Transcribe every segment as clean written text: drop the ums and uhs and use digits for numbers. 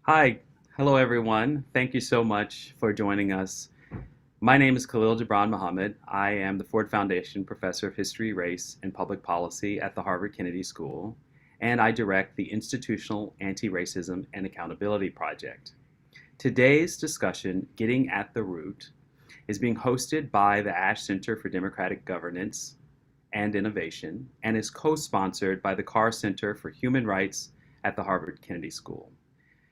Hi, hello everyone. Thank you so much for joining us. My name is Khalil Gibran Muhammad. I am the Ford Foundation Professor of History, Race, and Public Policy at the Harvard Kennedy School, and I direct the Institutional Anti-Racism and Accountability Project. Today's discussion, Getting at the Root, is being hosted by the Ash Center for Democratic Governance and Innovation and is co-sponsored by the Carr Center for Human Rights at the Harvard Kennedy School.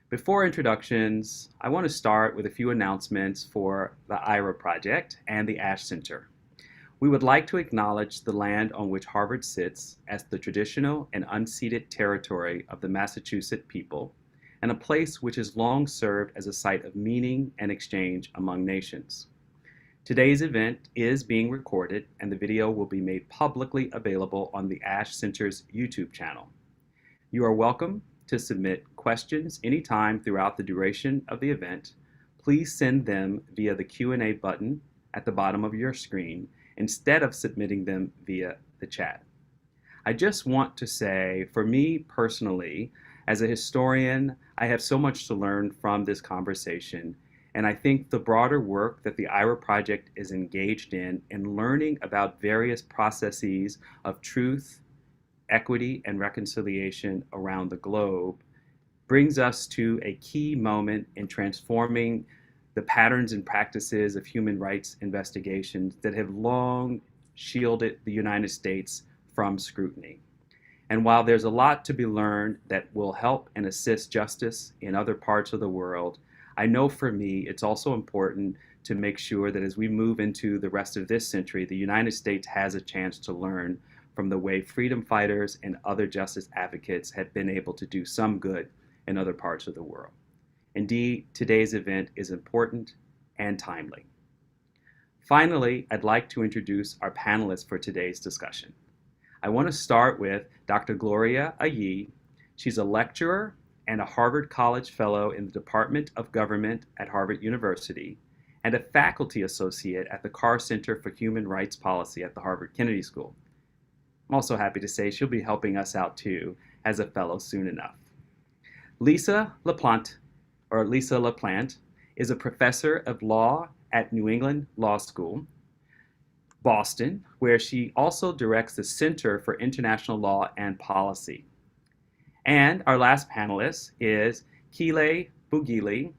Before introductions, I want to start with a few announcements for the IRA project and the Ash Center. We would like to acknowledge the land on which Harvard sits as the traditional and unceded territory of the Massachusetts people, and a place which has long served as a site of meaning and exchange among nations. Today's event is being recorded, and the video will be made publicly available on the Ash Center's YouTube channel. You are welcome to submit questions anytime throughout the duration of the event. Please send them via the Q&A button at the bottom of your screen instead of submitting them via the chat. I just want to say, for me personally, as a historian, I have so much to learn from this conversation, and I think the broader work that the IRA Project is engaged in learning about various processes of truth, equity, and reconciliation around the globe brings us to a key moment in transforming the patterns and practices of human rights investigations that have long shielded the United States from scrutiny. And while there's a lot to be learned that will help and assist justice in other parts of the world, I know for me it's also important to make sure that as we move into the rest of this century, the United States has a chance to learn from the way freedom fighters and other justice advocates have been able to do some good in other parts of the world. Indeed, today's event is important and timely. Finally, I'd like to introduce our panelists for today's discussion. I want to start with Dr. Gloria Ayee. She's a lecturer and a Harvard College Fellow in the Department of Government at Harvard University and a faculty associate at the Carr Center for Human Rights Policy at the Harvard Kennedy School. I'm also happy to say she'll be helping us out too as a fellow soon enough. Lisa Laplante, is a professor of law at New England Law School, Boston, where she also directs the Center for International Law and Policy. And our last panelist is Kelebogile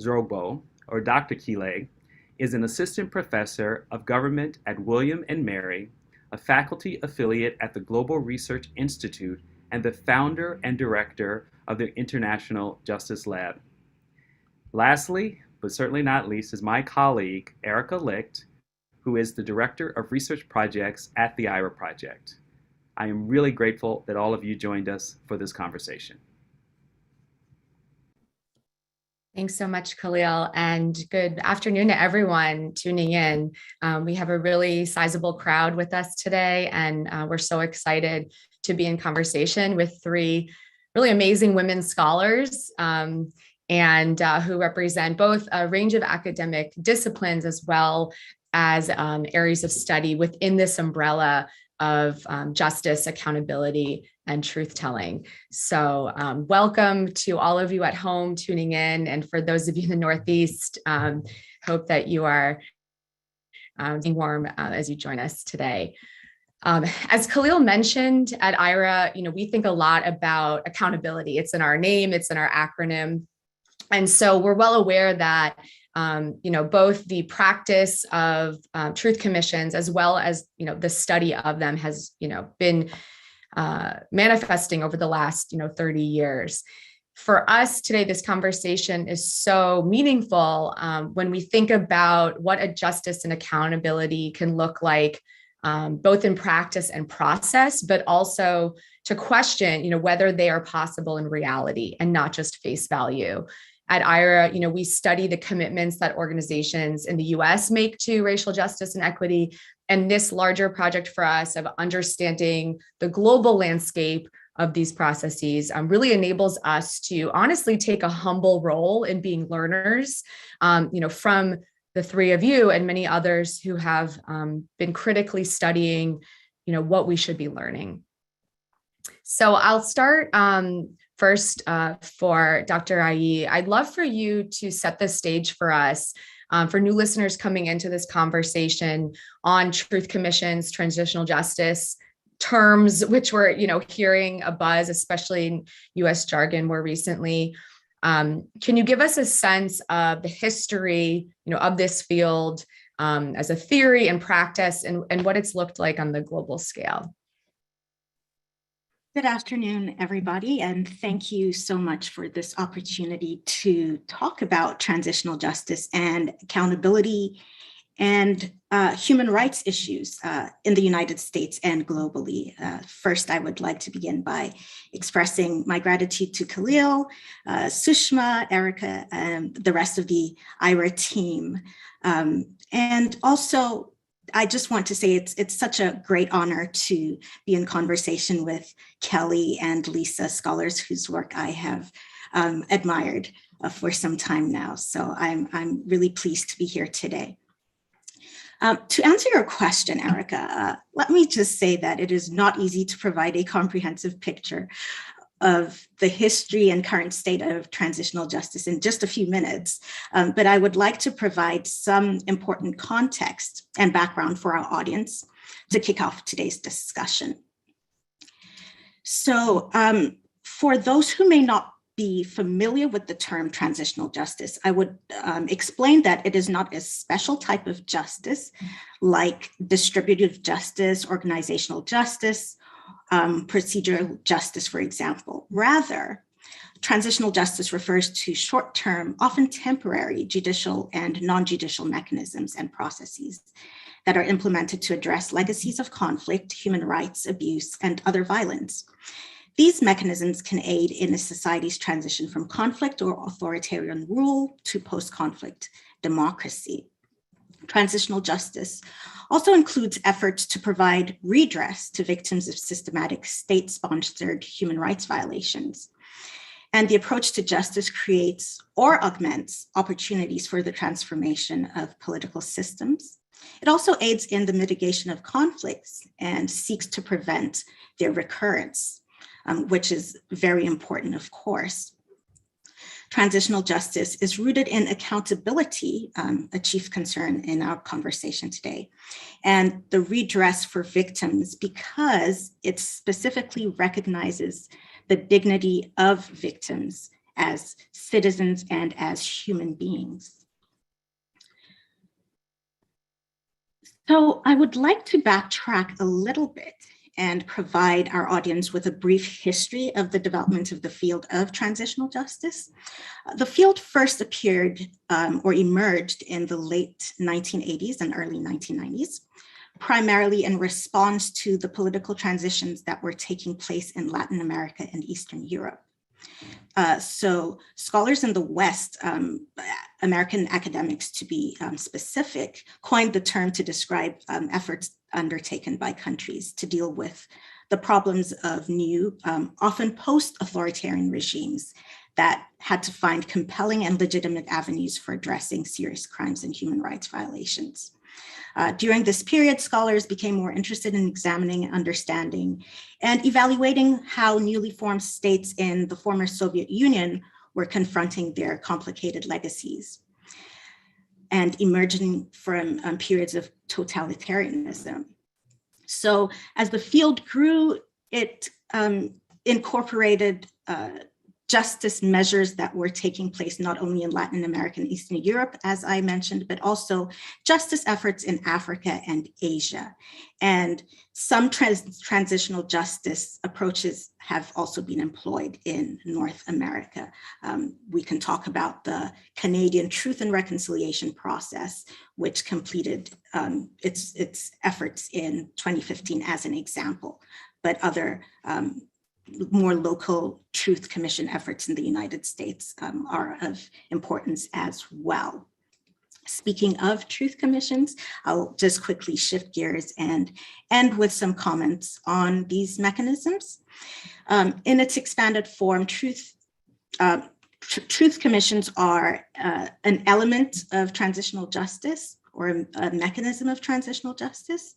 Zvobgo, or Dr. Kile, is an assistant professor of government at William and Mary, a faculty affiliate at the Global Research Institute, and the founder and director of the International Justice Lab. Lastly, but certainly not least, is my colleague, Erica Licht, who is the Director of Research Projects at the IRA Project. I am really grateful that all of you joined us for this conversation. Thanks so much, Khalil, and good afternoon to everyone tuning in. We have a really sizable crowd with us today, and we're so excited to be in conversation with three really amazing women scholars and who represent both a range of academic disciplines as well as areas of study within this umbrella of justice, accountability, and truth-telling. So welcome to all of you at home tuning in. And for those of you in the Northeast, hope that you are being warm as you join us today. As Khalil mentioned at IRA, we think a lot about accountability. It's in our name, it's in our acronym. And so we're well aware that both the practice of truth commissions as well as, the study of them has, been manifesting over the last, 30 years. For us today, this conversation is so meaningful when we think about what a justice and accountability can look like, both in practice and process, but also to question, whether they are possible in reality and not just face value. At IRA, we study the commitments that organizations in the US make to racial justice and equity. And this larger project for us of understanding the global landscape of these processes really enables us to honestly take a humble role in being learners, from the three of you and many others who have been critically studying, what we should be learning. So I'll start first for Dr. Ayee, I'd love for you to set the stage for us, for new listeners coming into this conversation on truth commissions, transitional justice terms, which we're hearing a buzz, especially in U.S. jargon more recently. Can you give us a sense of the history, of this field as a theory and practice, and what it's looked like on the global scale? Good afternoon, everybody, and thank you so much for this opportunity to talk about transitional justice and accountability and human rights issues in the United States and globally. First, I would like to begin by expressing my gratitude to Khalil, Sushma, Erica, and the rest of the IRA team. And also, I just want to say it's such a great honor to be in conversation with Kelly and Lisa, scholars whose work I have admired for some time now. So I'm really pleased to be here today. To answer your question, Erica, let me just say that it is not easy to provide a comprehensive picture of the history and current state of transitional justice in just a few minutes, but I would like to provide some important context and background for our audience to kick off today's discussion. So for those who may not be familiar with the term transitional justice, I would explain that it is not a special type of justice like distributive justice, organizational justice, procedural justice, for example. Rather, transitional justice refers to short-term, often temporary judicial and non-judicial mechanisms and processes that are implemented to address legacies of conflict, human rights abuse, and other violence. These mechanisms can aid in a society's transition from conflict or authoritarian rule to post-conflict democracy. Transitional justice also includes efforts to provide redress to victims of systematic state-sponsored human rights violations. And the approach to justice creates or augments opportunities for the transformation of political systems. It also aids in the mitigation of conflicts and seeks to prevent their recurrence, which is very important, of course. Transitional justice is rooted in accountability, a chief concern in our conversation today, and the redress for victims because it specifically recognizes the dignity of victims as citizens and as human beings. So I would like to backtrack a little bit and provide our audience with a brief history of the development of the field of transitional justice. The field first appeared or emerged in the late 1980s and early 1990s, primarily in response to the political transitions that were taking place in Latin America and Eastern Europe. So scholars in the West, American academics to be specific, coined the term to describe efforts undertaken by countries to deal with the problems of new, often post-authoritarian regimes that had to find compelling and legitimate avenues for addressing serious crimes and human rights violations. During this period, scholars became more interested in examining, understanding, and evaluating how newly formed states in the former Soviet Union were confronting their complicated legacies and emerging from periods of totalitarianism. So as the field grew, it incorporated justice measures that were taking place not only in Latin America and Eastern Europe, as I mentioned, but also justice efforts in Africa and Asia. And some transitional justice approaches have also been employed in North America. We can talk about the Canadian Truth and Reconciliation process, which completed its efforts in 2015 as an example, but other more local truth commission efforts in the United States are of importance as well. Speaking of truth commissions, I'll just quickly shift gears and end with some comments on these mechanisms. In its expanded form, truth commissions are an element of transitional justice or a mechanism of transitional justice.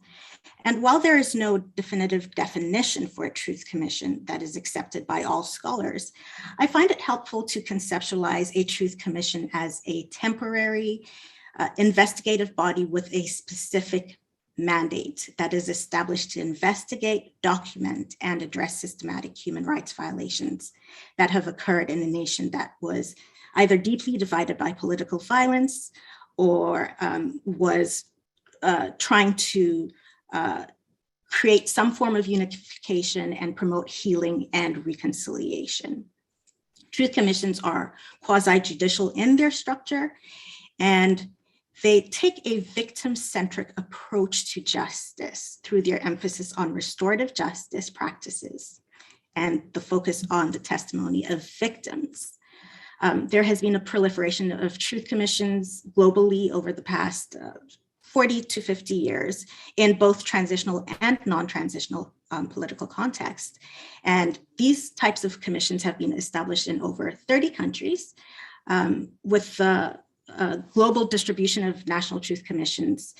And while there is no definitive definition for a truth commission that is accepted by all scholars, I find it helpful to conceptualize a truth commission as a temporary investigative body with a specific mandate that is established to investigate, document, and address systematic human rights violations that have occurred in a nation that was either deeply divided by political violence or was trying to create some form of unification and promote healing and reconciliation. Truth commissions are quasi-judicial in their structure, and they take a victim-centric approach to justice through their emphasis on restorative justice practices and the focus on the testimony of victims. There has been a proliferation of truth commissions globally over the past 40 to 50 years in both transitional and non-transitional political context. And these types of commissions have been established in over 30 countries with the global distribution of national truth commissions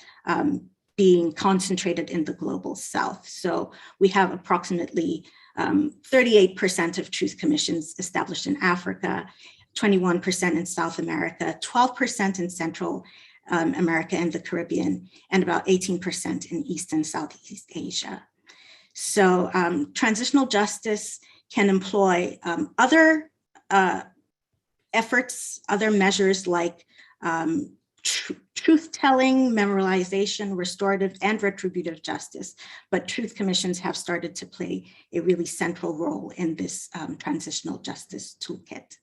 being concentrated in the global south. So we have approximately 38% of truth commissions established in Africa, 21% in South America, 12% in Central America and the Caribbean, and about 18% in East and Southeast Asia. So transitional justice can employ other efforts, other measures like truth-telling, memorialization, restorative, and retributive justice. But truth commissions have started to play a really central role in this transitional justice toolkit.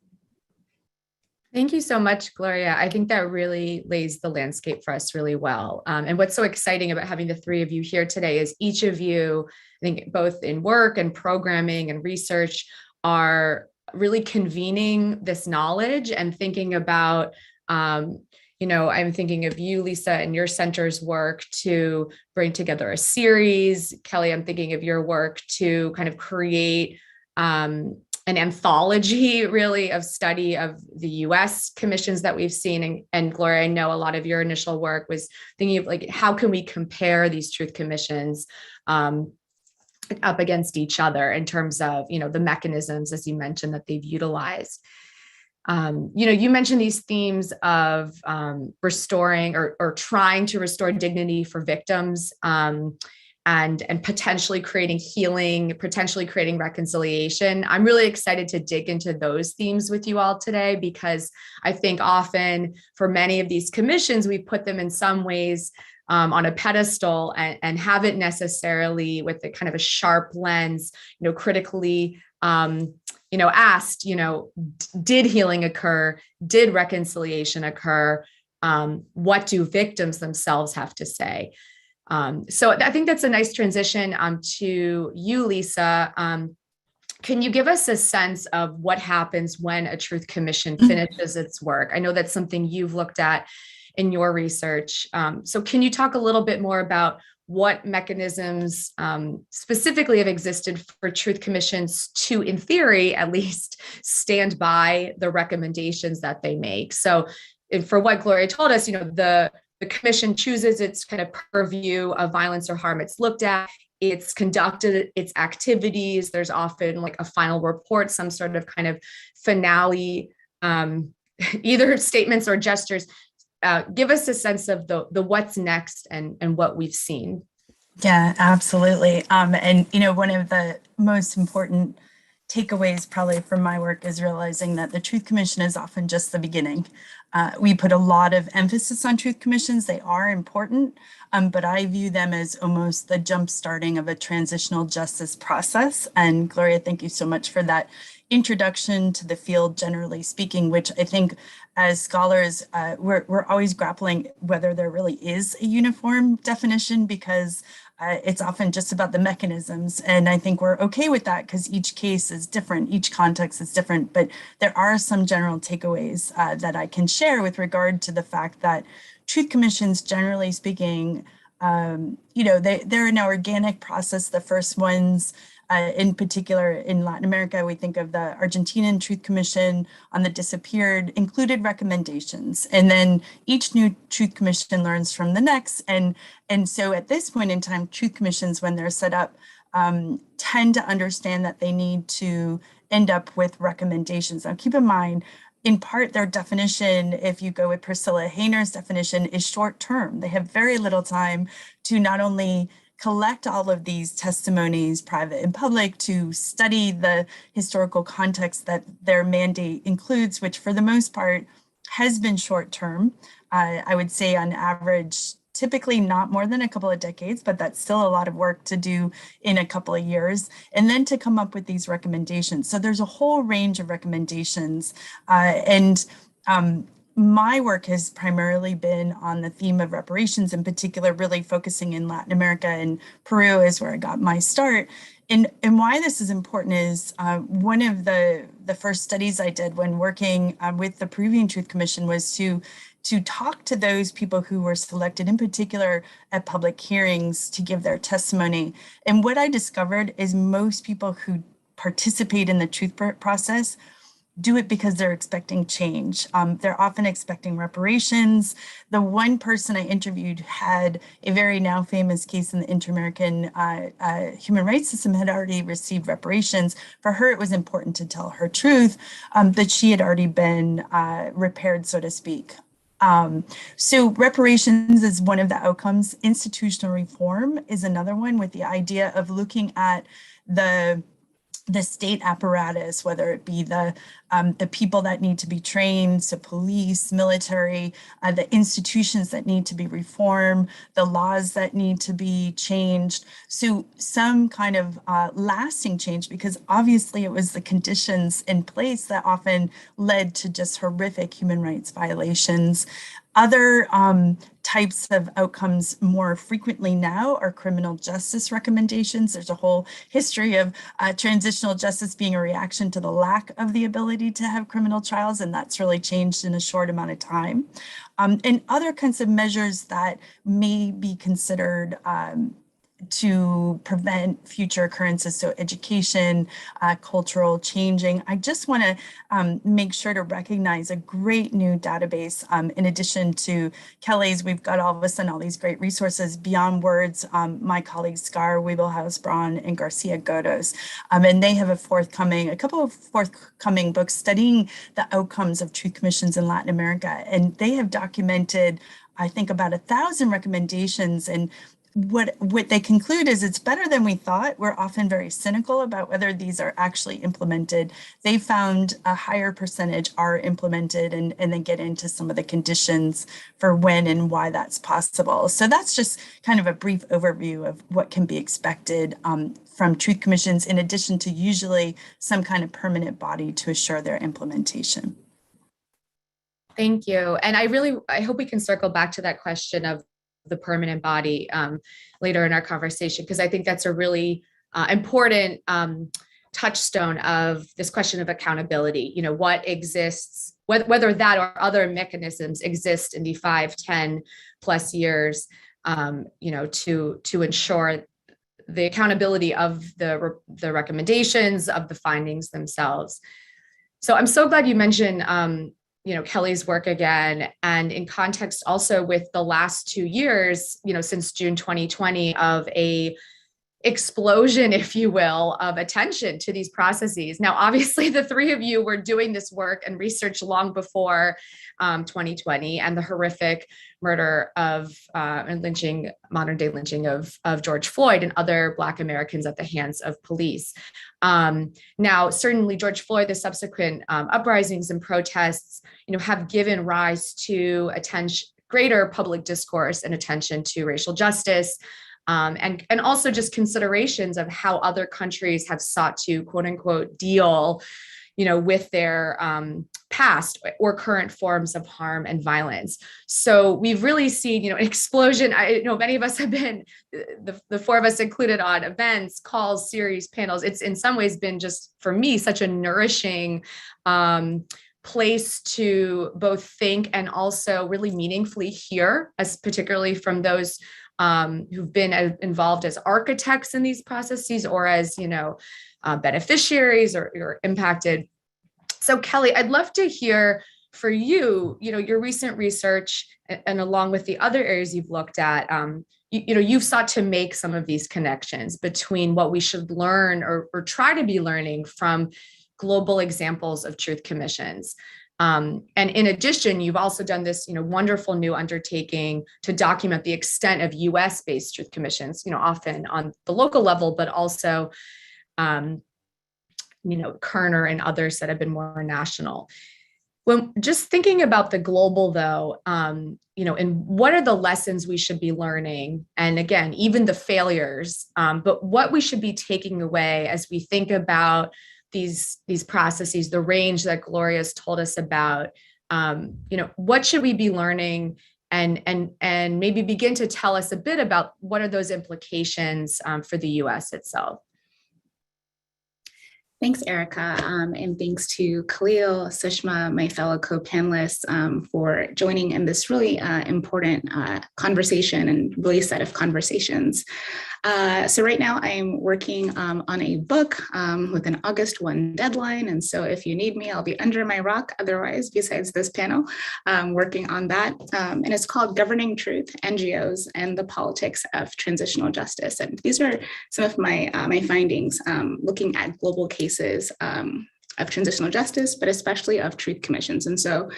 Thank you so much, Gloria. I think that really lays the landscape for us really well. And what's so exciting about having the three of you here today is each of you, I think both in work and programming and research, are really convening this knowledge and thinking about, I'm thinking of you, Lisa, and your center's work to bring together a series. Kelly, I'm thinking of your work to kind of create an anthology really of study of the US commissions that we've seen. And Gloria, I know a lot of your initial work was thinking of like, how can we compare these truth commissions up against each other in terms of, the mechanisms, as you mentioned, that they've utilized. You mentioned these themes of restoring or trying to restore dignity for victims, and potentially creating healing, potentially creating reconciliation. I'm really excited to dig into those themes with you all today, because I think often for many of these commissions, we put them in some ways on a pedestal and haven't necessarily with a kind of a sharp lens, critically asked, did healing occur? Did reconciliation occur? What do victims themselves have to say? So I think that's a nice transition to you, Lisa. Can you give us a sense of what happens when a truth commission finishes its work? I know that's something you've looked at in your research. So can you talk a little bit more about what mechanisms specifically have existed for truth commissions to, in theory, at least, stand by the recommendations that they make? So for what Gloria told us, the commission chooses its kind of purview of violence or harm it's looked at. It's conducted its activities. There's often like a final report, some sort of kind of finale, either statements or gestures. Give us a sense of the what's next and what we've seen. Yeah, absolutely. And one of the most important takeaways probably from my work is realizing that the Truth Commission is often just the beginning. We put a lot of emphasis on truth commissions. They are important, but I view them as almost the jump starting of a transitional justice process. And Gloria, thank you so much for that introduction to the field, generally speaking, which I think as scholars, we're always grappling whether there really is a uniform definition, because it's often just about the mechanisms. And I think we're okay with that because each case is different, each context is different, but there are some general takeaways that I can share with regard to the fact that truth commissions, generally speaking, they're an organic process. The first ones In particular, in Latin America, we think of the Argentinian Truth Commission on the Disappeared, included recommendations. And then each new Truth Commission learns from the next. And so at this point in time, Truth Commissions, when they're set up, tend to understand that they need to end up with recommendations. Now, keep in mind, in part, their definition, if you go with Priscilla Hayner's definition, is short term. They have very little time to not only collect all of these testimonies, private and public, to study the historical context that their mandate includes, which for the most part has been short term. I would say on average, typically not more than a couple of decades, but that's still a lot of work to do in a couple of years, and then to come up with these recommendations. So there's a whole range of recommendations. My work has primarily been on the theme of reparations, in particular, really focusing in Latin America, and Peru is where I got my start. And why this is important is one of the first studies I did when working with the Peruvian Truth Commission was to talk to those people who were selected, in particular at public hearings, to give their testimony. And what I discovered is most people who participate in the truth process do it because they're expecting change. They're often expecting reparations. The one person I interviewed had a very now famous case in the Inter-American human rights system, had already received reparations. For her, it was important to tell her truth, that she had already been repaired, so to speak. So reparations is one of the outcomes. Institutional reform is another one, with the idea of looking at the state apparatus, whether it be the people that need to be trained, so police, military, the institutions that need to be reformed, the laws that need to be changed. So some kind of lasting change, because obviously it was the conditions in place that often led to just horrific human rights violations. Other types of outcomes more frequently now are criminal justice recommendations. There's a whole history of transitional justice being a reaction to the lack of the ability to have criminal trials, and that's really changed in a short amount of time. And other kinds of measures that may be considered to prevent future occurrences, so education, cultural changing. I just want to make sure to recognize a great new database. In addition to Kelly's, we've got all of a sudden all these great resources beyond words. My colleagues Carr, Wiebelhaus, Braun, and Garcia Godos, and they have a couple of forthcoming books studying the outcomes of truth commissions in Latin America, and they have documented, I think, about 1,000 recommendations. And what they conclude is it's better than we thought. We're often very cynical about whether these are actually implemented. They found a higher percentage are implemented, and then get into some of the conditions for when and why that's possible. So that's just kind of a brief overview of what can be expected from truth commissions, in addition to usually some kind of permanent body to assure their implementation. Thank you. And I hope we can circle back to that question of the permanent body later in our conversation, because I think that's a really important touchstone of this question of accountability. You know, what exists, whether that or other mechanisms exist in the 5, 10 plus years, you know, to ensure the accountability of the recommendations, of the findings themselves. So I'm so glad you mentioned you know, Kelly's work again, and in context also with the last 2 years, you know, since June 2020, of a explosion, if you will, of attention to these processes. Now, obviously, the three of you were doing this work and research long before 2020 and the horrific murder of and lynching, modern day lynching of George Floyd and other Black Americans at the hands of police. Now, certainly George Floyd, the subsequent uprisings and protests, you know, have given rise to greater public discourse and attention to racial justice. And also just considerations of how other countries have sought to, quote unquote, deal, you know, with their past or current forms of harm and violence. So we've really seen, you know, an explosion. I know many of us have been, the four of us included, on events, calls, series, panels. It's in some ways been just, for me, such a nourishing place to both think and also really meaningfully hear, as particularly from those who've been involved as architects in these processes or as, beneficiaries or impacted. So Kelly, I'd love to hear for you, your recent research and along with the other areas you've looked at, you've sought to make some of these connections between what we should learn or try to be learning from global examples of truth commissions. And in addition, you've also done this, wonderful new undertaking to document the extent of US-based truth commissions, often on the local level, but also, Kerner and others that have been more national. When just thinking about the global though, and what are the lessons we should be learning? And again, even the failures, but what we should be taking away as we think about these processes, the range that Gloria's told us about, what should we be learning and maybe begin to tell us a bit about what are those implications for the US itself? Thanks, Erica, and thanks to Khalil, Sushma, my fellow co-panelists for joining in this really important conversation and really set of conversations. So right now I'm working on a book with an August 1 deadline. And so if you need me, I'll be under my rock. Otherwise, besides this panel, working on that. And it's called Governing Truth, NGOs, and the Politics of Transitional Justice. And these are some of my findings looking at global cases of transitional justice, but especially of truth commissions. And so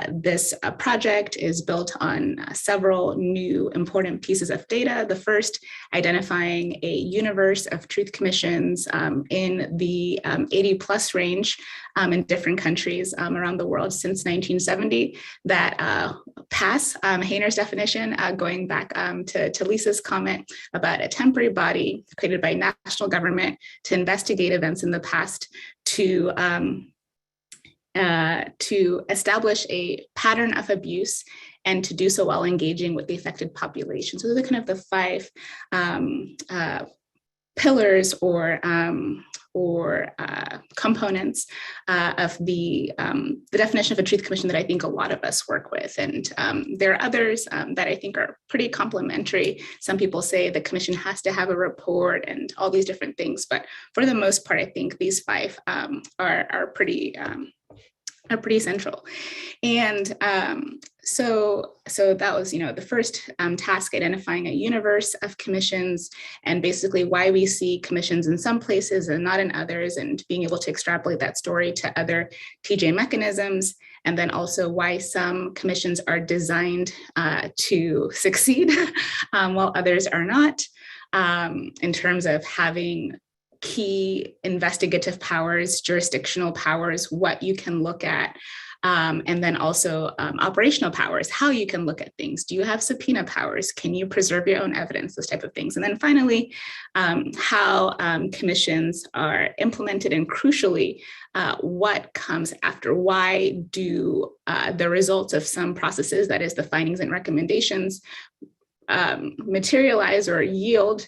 this project is built on several new important pieces of data. The first, identifying a universe of truth commissions in the 80 plus range in different countries around the world since 1970 that pass Hayner's definition, going back to Lisa's comment about a temporary body created by national government to investigate events in the past to establish a pattern of abuse and to do so while engaging with the affected population. So those are kind of the five pillars or components of the definition of a truth commission that I think a lot of us work with. And there are others that I think are pretty complementary. Some people say the commission has to have a report and all these different things, but for the most part, I think these five are pretty central. And so that was, the first task, identifying a universe of commissions and basically why we see commissions in some places and not in others, and being able to extrapolate that story to other TJ mechanisms. And then also why some commissions are designed to succeed while others are not, in terms of having key investigative powers, jurisdictional powers, what you can look at, and then also operational powers, how you can look at things. Do you have subpoena powers? Can you preserve your own evidence? Those type of things. And then finally, how commissions are implemented, and crucially, what comes after. Why do the results of some processes, that is the findings and recommendations, materialize or yield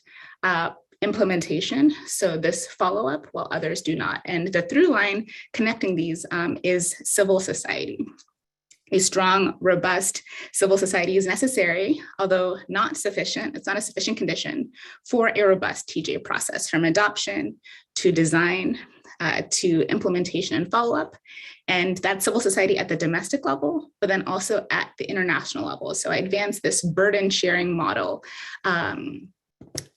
implementation, so this follow-up, while others do not. And the through line connecting these is civil society. A strong, robust civil society is necessary, although not sufficient. It's not a sufficient condition for a robust TJ process, from adoption to design to implementation and follow-up. And that's civil society at the domestic level, but then also at the international level. So I advanced this burden sharing model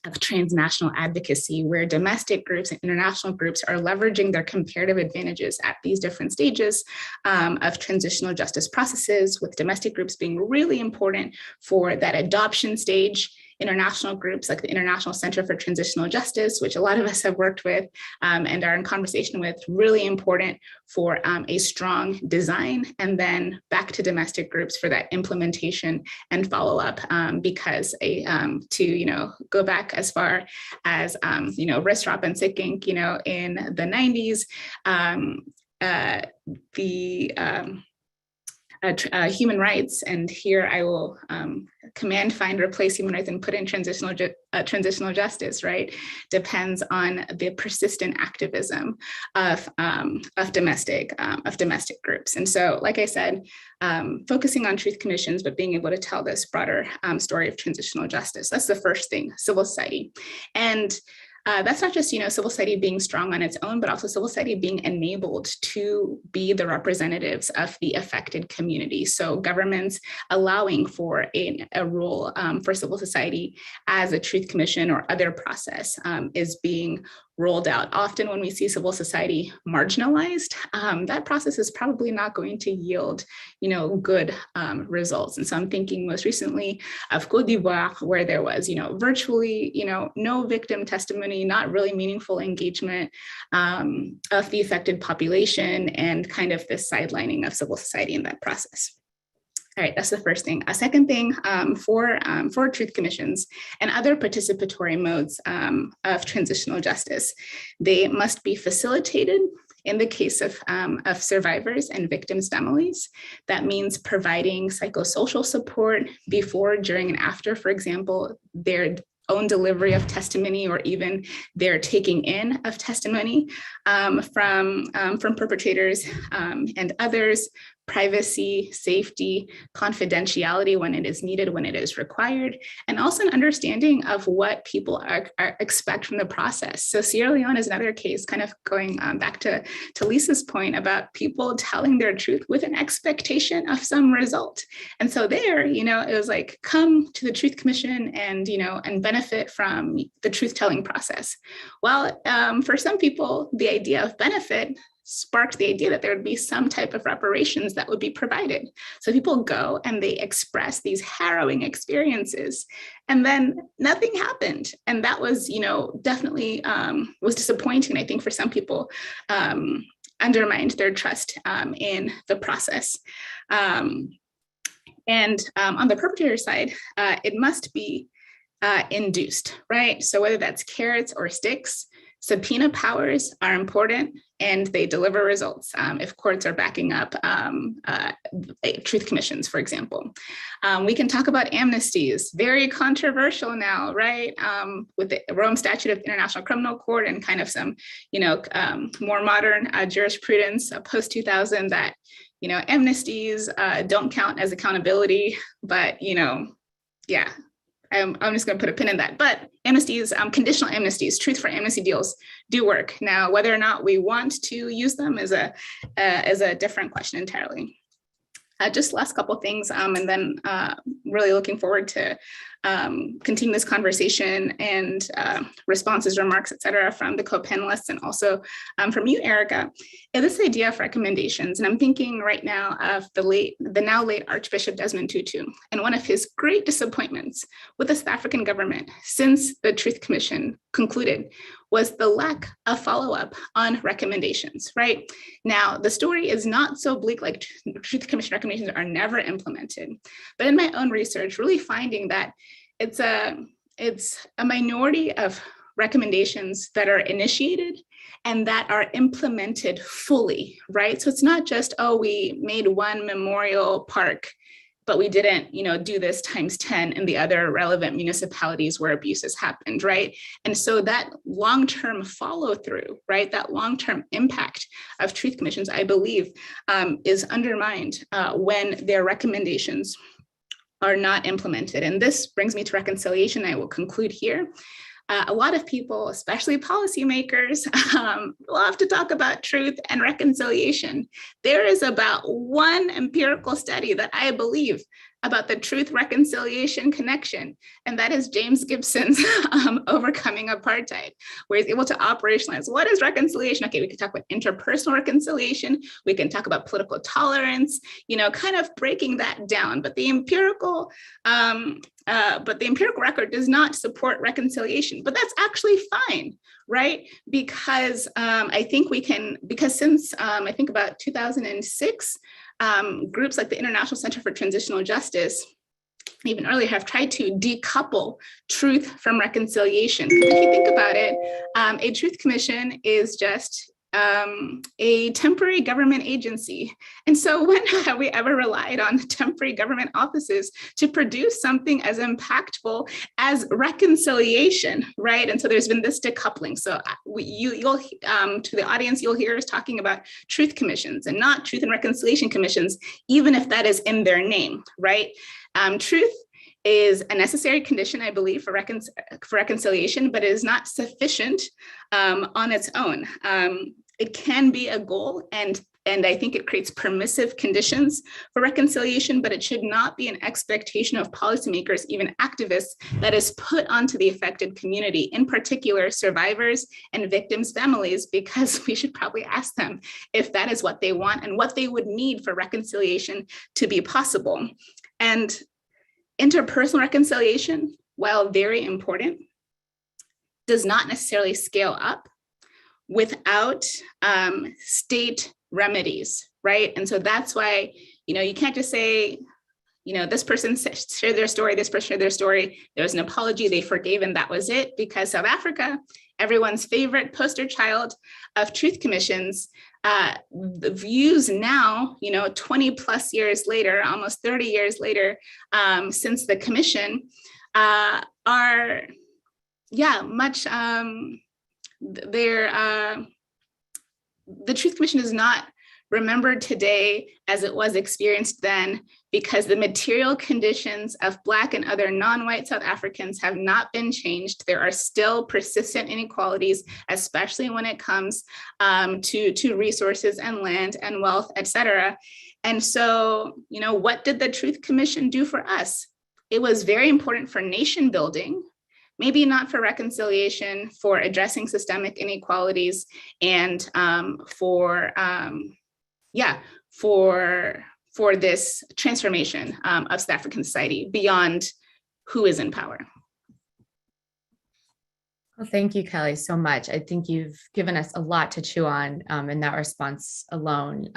of transnational advocacy, where domestic groups and international groups are leveraging their comparative advantages at these different stages of transitional justice processes, with domestic groups being really important for that adoption stage. International groups like the International Center for Transitional Justice, which a lot of us have worked with and are in conversation with, really important for a strong design, and then back to domestic groups for that implementation and follow-up, because to go back as far as Ristrop and Sitkink, in the 90s, human rights, and here I will command, find, replace human rights and put in transitional justice, right, depends on the persistent activism of domestic groups. And so, like I said, focusing on truth commissions, but being able to tell this broader story of transitional justice. That's the first thing, civil society. And that's not just, civil society being strong on its own, but also civil society being enabled to be the representatives of the affected community. So governments allowing for a role for civil society as a truth commission or other process is being rolled out. Often when we see civil society marginalized, that process is probably not going to yield, good results. And so I'm thinking most recently of Côte d'Ivoire, where there was, virtually, no victim testimony, not really meaningful engagement of the affected population, and kind of this sidelining of civil society in that process. All right, that's the first thing. A second thing for truth commissions and other participatory modes of transitional justice, they must be facilitated in the case of survivors and victims' families. That means providing psychosocial support before, during, and after, for example, their own delivery of testimony, or even their taking in of testimony from perpetrators and others. Privacy, safety, confidentiality when it is needed, when it is required, and also an understanding of what people expect from the process. So Sierra Leone is another case, kind of going back to Lisa's point about people telling their truth with an expectation of some result. And so there, it was like, come to the Truth Commission and, and benefit from the truth-telling process. Well, for some people, the idea of benefit sparked the idea that there would be some type of reparations that would be provided. So people go and they express these harrowing experiences, and then nothing happened. And that was, definitely was disappointing, I think, for some people, undermined their trust in the process. And on the perpetrator side, it must be induced, right? So whether that's carrots or sticks, subpoena powers are important, and they deliver results if courts are backing up truth commissions, for example. We can talk about amnesties, very controversial now, right? With the Rome Statute of the International Criminal Court and kind of some, more modern jurisprudence post-2000 that, amnesties don't count as accountability, but, yeah. I'm just going to put a pin in that. But amnesties, conditional amnesties, truth for amnesty deals do work. Now, whether or not we want to use them is a different question entirely. Just last couple things, and then really looking forward to continue this conversation and responses, remarks, et cetera, from the co-panelists and also from you, Erica. This idea of recommendations, and I'm thinking right now of the now late Archbishop Desmond Tutu, and one of his great disappointments with the South African government since the Truth Commission concluded was the lack of follow-up on recommendations, right? Now, the story is not so bleak, like Truth Commission recommendations are never implemented, but in my own research, really finding that it's a minority of recommendations that are initiated and that are implemented fully, right? So it's not just, oh, we made one memorial park, but we didn't, do this times 10 in the other relevant municipalities where abuses happened, right? And so that long-term follow through, right, that long-term impact of truth commissions, I believe, is undermined when their recommendations are not implemented. And this brings me to reconciliation. I will conclude here. A lot of people, especially policymakers, love to talk about truth and reconciliation. There is about one empirical study that I believe about the truth reconciliation connection, and that is James Gibson's Overcoming Apartheid, where he's able to operationalize what is reconciliation. Okay, we can talk about interpersonal reconciliation, we can talk about political tolerance, kind of breaking that down, but the empirical record does not support reconciliation, but that's actually fine, right? Because I think since I think about 2006, groups like the International Center for Transitional Justice, even earlier, have tried to decouple truth from reconciliation. If you think about it, a truth commission is just a temporary government agency. And so when have we ever relied on temporary government offices to produce something as impactful as reconciliation, right? And so there's been this decoupling. So you'll to the audience, you'll hear us talking about truth commissions and not truth and reconciliation commissions, even if that is in their name, right? Truth is a necessary condition, I believe, for reconciliation, but it is not sufficient on its own. It can be a goal, and I think it creates permissive conditions for reconciliation, but it should not be an expectation of policymakers, even activists, that is put onto the affected community, in particular survivors and victims' families, because we should probably ask them if that is what they want and what they would need for reconciliation to be possible. And interpersonal reconciliation, while very important, does not necessarily scale up without state remedies, right? And so that's why, you can't just say, this person shared their story, this person shared their story, there was an apology, they forgave, and that was it. Because South Africa, everyone's favorite poster child of truth commissions, the views now, 20 plus years later, almost 30 years later, since the commission, are, much, the Truth Commission is not remembered today as it was experienced then, because the material conditions of Black and other non-white South Africans have not been changed. There are still persistent inequalities, especially when it comes to resources and land and wealth, et cetera. And so, what did the Truth Commission do for us? It was very important for nation building, maybe not for reconciliation, for addressing systemic inequalities, and for this transformation of South African society beyond who is in power. Well, thank you, Kelly, so much. I think you've given us a lot to chew on in that response alone.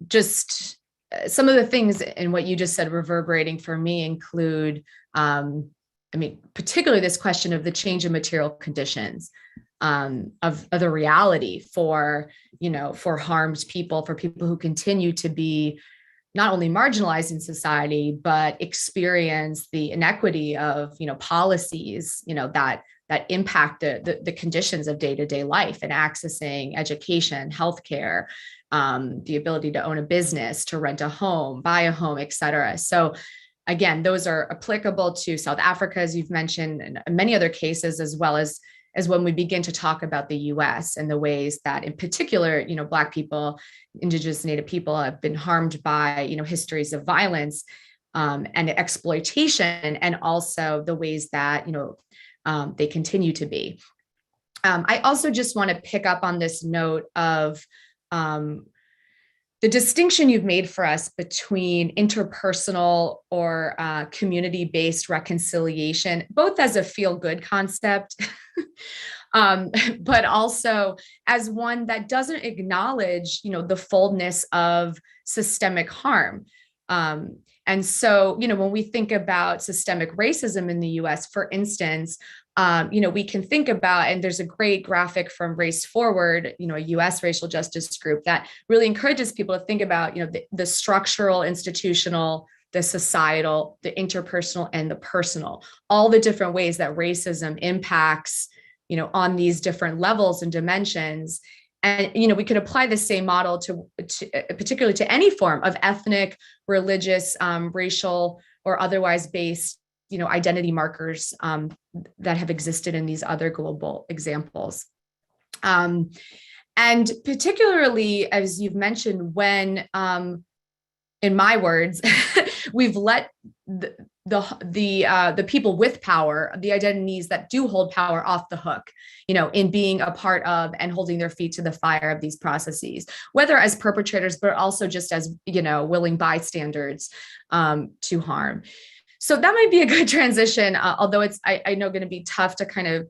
Just some of the things in what you just said reverberating for me include, particularly this question of the change in material conditions, of the reality for harmed people, for people who continue to be not only marginalized in society, but experience the inequity of, policies, that impact the conditions of day-to-day life and accessing education, healthcare, the ability to own a business, to rent a home, buy a home, et cetera. So again, those are applicable to South Africa, as you've mentioned, and many other cases, as well as when we begin to talk about the US and the ways that in particular, Black people, Indigenous Native people have been harmed by, histories of violence and exploitation, and also the ways that, they continue to be. I also just want to pick up on this note of the distinction you've made for us between interpersonal or community-based reconciliation, both as a feel-good concept, but also as one that doesn't acknowledge, the fullness of systemic harm. And so, when we think about systemic racism in the US, for instance, we can think about, and there's a great graphic from Race Forward, a US racial justice group that really encourages people to think about, the structural, institutional, the societal, the interpersonal, and the personal, all the different ways that racism impacts, on these different levels and dimensions. And, we could apply the same model to particularly to any form of ethnic, religious, racial, or otherwise based, identity markers that have existed in these other global examples. And particularly, as you've mentioned, when, in my words, we've let the people with power, the identities that do hold power, off the hook, in being a part of and holding their feet to the fire of these processes, whether as perpetrators, but also just as, willing bystanders to harm. So that might be a good transition, although it's, I know, going to be tough to kind of,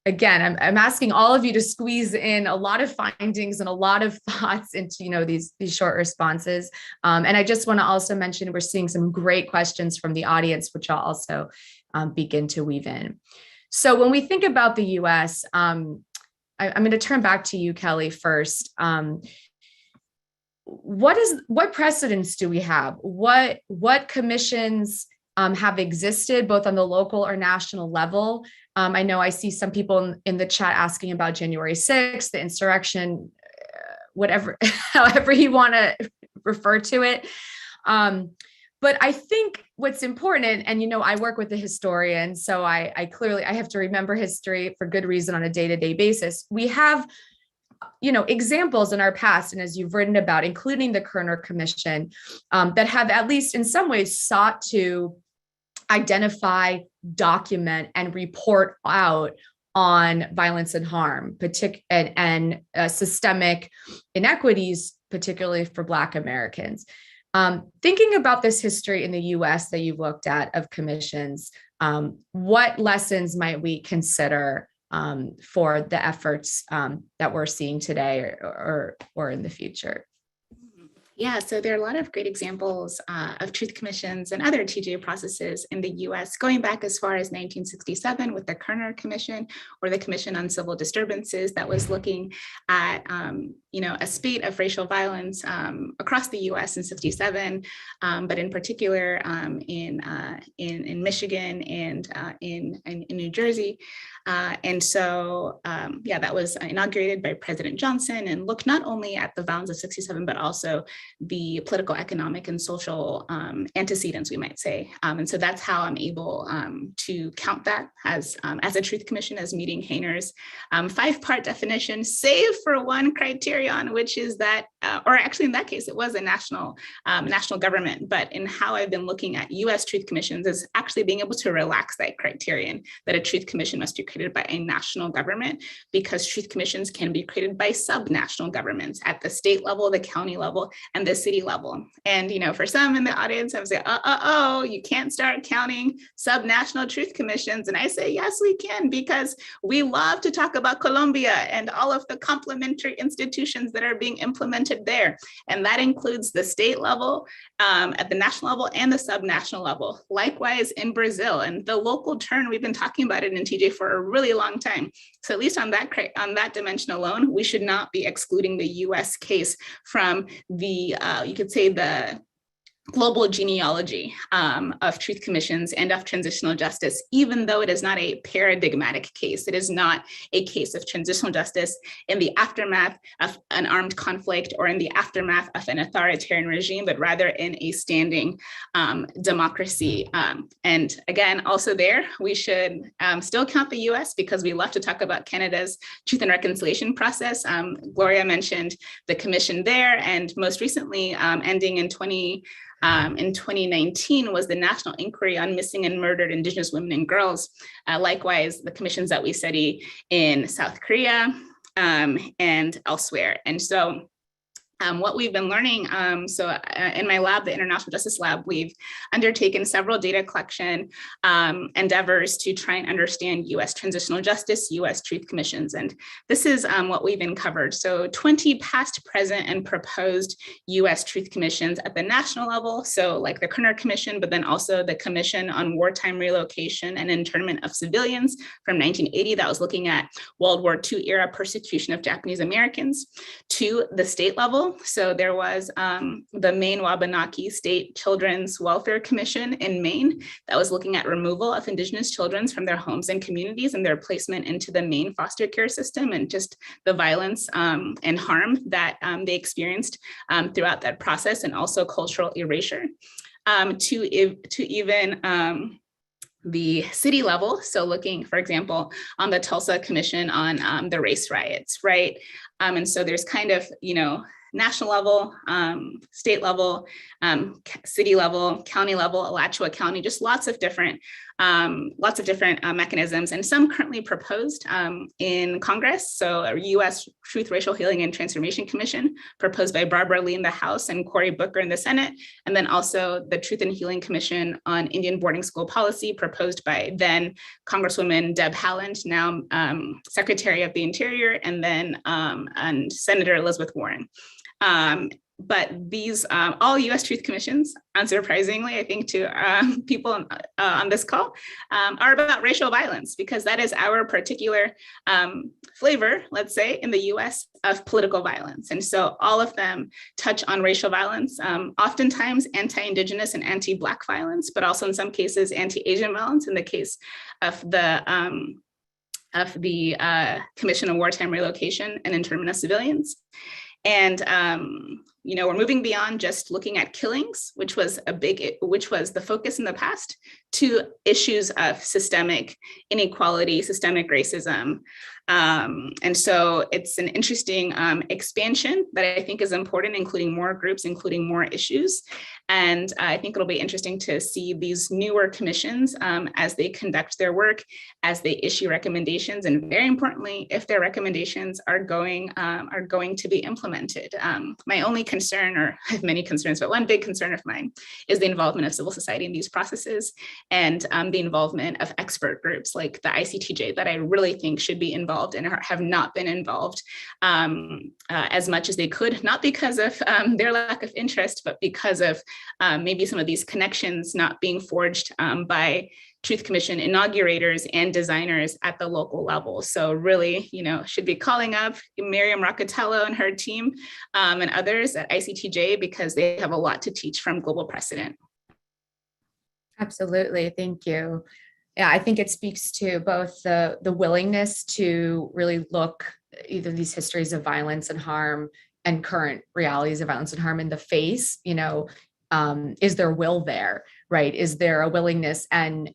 again, I'm asking all of you to squeeze in a lot of findings and a lot of thoughts into, these short responses. And I just want to also mention, we're seeing some great questions from the audience, which I'll also begin to weave in. So when we think about the US, I'm going to turn back to you, Kelly, first. What precedents do we have? What commissions have existed both on the local or national level? I know I see some people in the chat asking about January 6th, the insurrection, whatever, however you want to refer to it. But I think what's important, and I work with a historian, so I clearly have to remember history for good reason on a day-to-day basis. We have examples in our past, and as you've written about, including the Kerner Commission, that have at least in some ways sought to identify, document, and report out on violence and harm, and systemic inequities, particularly for Black Americans. Thinking about this history in the US that you've looked at of commissions, what lessons might we consider for the efforts that we're seeing today or in the future? Yeah, so there are a lot of great examples of truth commissions and other TJ processes in the US, going back as far as 1967 with the Kerner Commission, or the Commission on Civil Disturbances, that was looking at a spate of racial violence across the US in 67, but in particular in Michigan and in New Jersey. And so, that was inaugurated by President Johnson and looked not only at the violence of 67, but also the political, economic, and social antecedents, we might say. And so that's how I'm able to count that as a truth commission, as meeting Hayner's 5-part definition, save for one criterion, which is that, or actually in that case, it was a national government, but in how I've been looking at US truth commissions is actually being able to relax that criterion that a truth commission must be created by a national government, because truth commissions can be created by subnational governments at the state level, the county level, and the city level. And for some in the audience, I would say, you can't start counting subnational truth commissions. And I say, yes, we can, because we love to talk about Colombia and all of the complementary institutions that are being implemented there. And that includes the state level, at the national level, and the subnational level. Likewise in Brazil, and the local turn, we've been talking about it in TJ for a really long time. So at least on that dimension alone, we should not be excluding the US case from the, you could say, the global genealogy of truth commissions and of transitional justice, even though it is not a paradigmatic case. It is not a case of transitional justice in the aftermath of an armed conflict or in the aftermath of an authoritarian regime, but rather in a standing democracy. And again, also there, we should still count the US, because we love to talk about Canada's truth and reconciliation process. Gloria mentioned the commission there, and most recently, ending in 2019 was the National Inquiry on Missing and Murdered Indigenous Women and Girls. Likewise, the commissions that we study in South Korea and elsewhere. And so what we've been learning, in my lab, the International Justice Lab, we've undertaken several data collection endeavors to try and understand US transitional justice, US truth commissions. And this is what we've uncovered. So 20 past, present, and proposed US truth commissions at the national level. So like the Kerner Commission, but then also the Commission on Wartime Relocation and Internment of Civilians from 1980, that was looking at World War II era persecution of Japanese Americans. To the state level, so there was the Maine Wabanaki State Children's Welfare Commission in Maine that was looking at removal of Indigenous children from their homes and communities and their placement into the Maine foster care system, and just the violence and harm that they experienced throughout that process, and also cultural erasure. To even the city level, so looking, for example, on the Tulsa Commission on the race riots, right? And so there's kind of, national level, state level, city level, county level, Alachua County, just lots of different mechanisms, and some currently proposed in Congress. So a U.S. Truth, Racial Healing, and Transformation Commission proposed by Barbara Lee in the House and Cory Booker in the Senate. And then also the Truth and Healing Commission on Indian Boarding School Policy proposed by then Congresswoman Deb Haaland, now Secretary of the Interior, and then and Senator Elizabeth Warren. but these all U.S. Truth Commissions, unsurprisingly, I think to people on this call, are about racial violence, because that is our particular flavor, let's say, in the U.S. of political violence. And so all of them touch on racial violence, oftentimes anti-Indigenous and anti-Black violence, but also in some cases anti-Asian violence in the case of the Commission on Wartime Relocation and Internment of Civilians. And we're moving beyond just looking at killings, which was the focus in the past, to issues of systemic inequality, systemic racism. And so it's an interesting expansion that I think is important, including more groups, including more issues. And I think it'll be interesting to see these newer commissions as they conduct their work, as they issue recommendations, and very importantly, if their recommendations are going to be implemented. My only concern, or I have many concerns, but one big concern of mine is the involvement of civil society in these processes, and the involvement of expert groups like the ICTJ that I really think should be involved and have not been involved as much as they could, not because of their lack of interest, but because of maybe some of these connections not being forged by Truth Commission inaugurators and designers at the local level. So really, should be calling up Miriam Rocatello and her team and others at ICTJ, because they have a lot to teach from global precedent. Absolutely, thank you. Yeah, I think it speaks to both the willingness to really look either these histories of violence and harm and current realities of violence and harm in the face. Is there will there, right? Is there a willingness and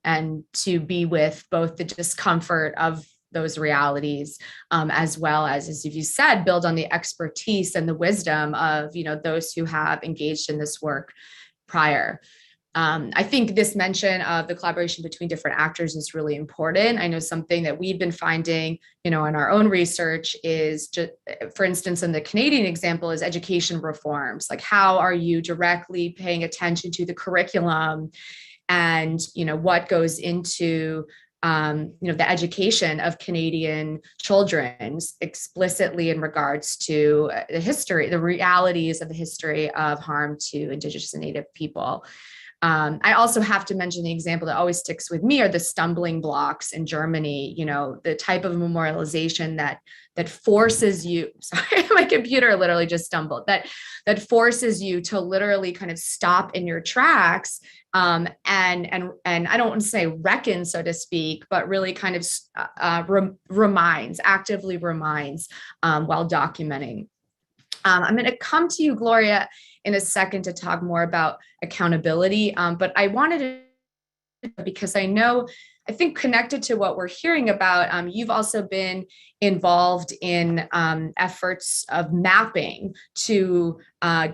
to be with both the discomfort of those realities, as well as you said, build on the expertise and the wisdom of those who have engaged in this work prior. I think this mention of the collaboration between different actors is really important. I know something that we've been finding, in our own research is just, for instance, in the Canadian example, is education reforms. Like, how are you directly paying attention to the curriculum and, what goes into the education of Canadian children explicitly in regards to the history, the realities of the history of harm to Indigenous and Native people. I also have to mention the example that always sticks with me are the stumbling blocks in Germany, the type of memorialization that forces you, sorry, my computer literally just stumbled, that forces you to literally kind of stop in your tracks and I don't want to say reckon, so to speak, but really kind of actively reminds while documenting. I'm going to come to you, Gloria, in a second to talk more about accountability, but I wanted to, because I think connected to what we're hearing about, you've also been involved in efforts of mapping to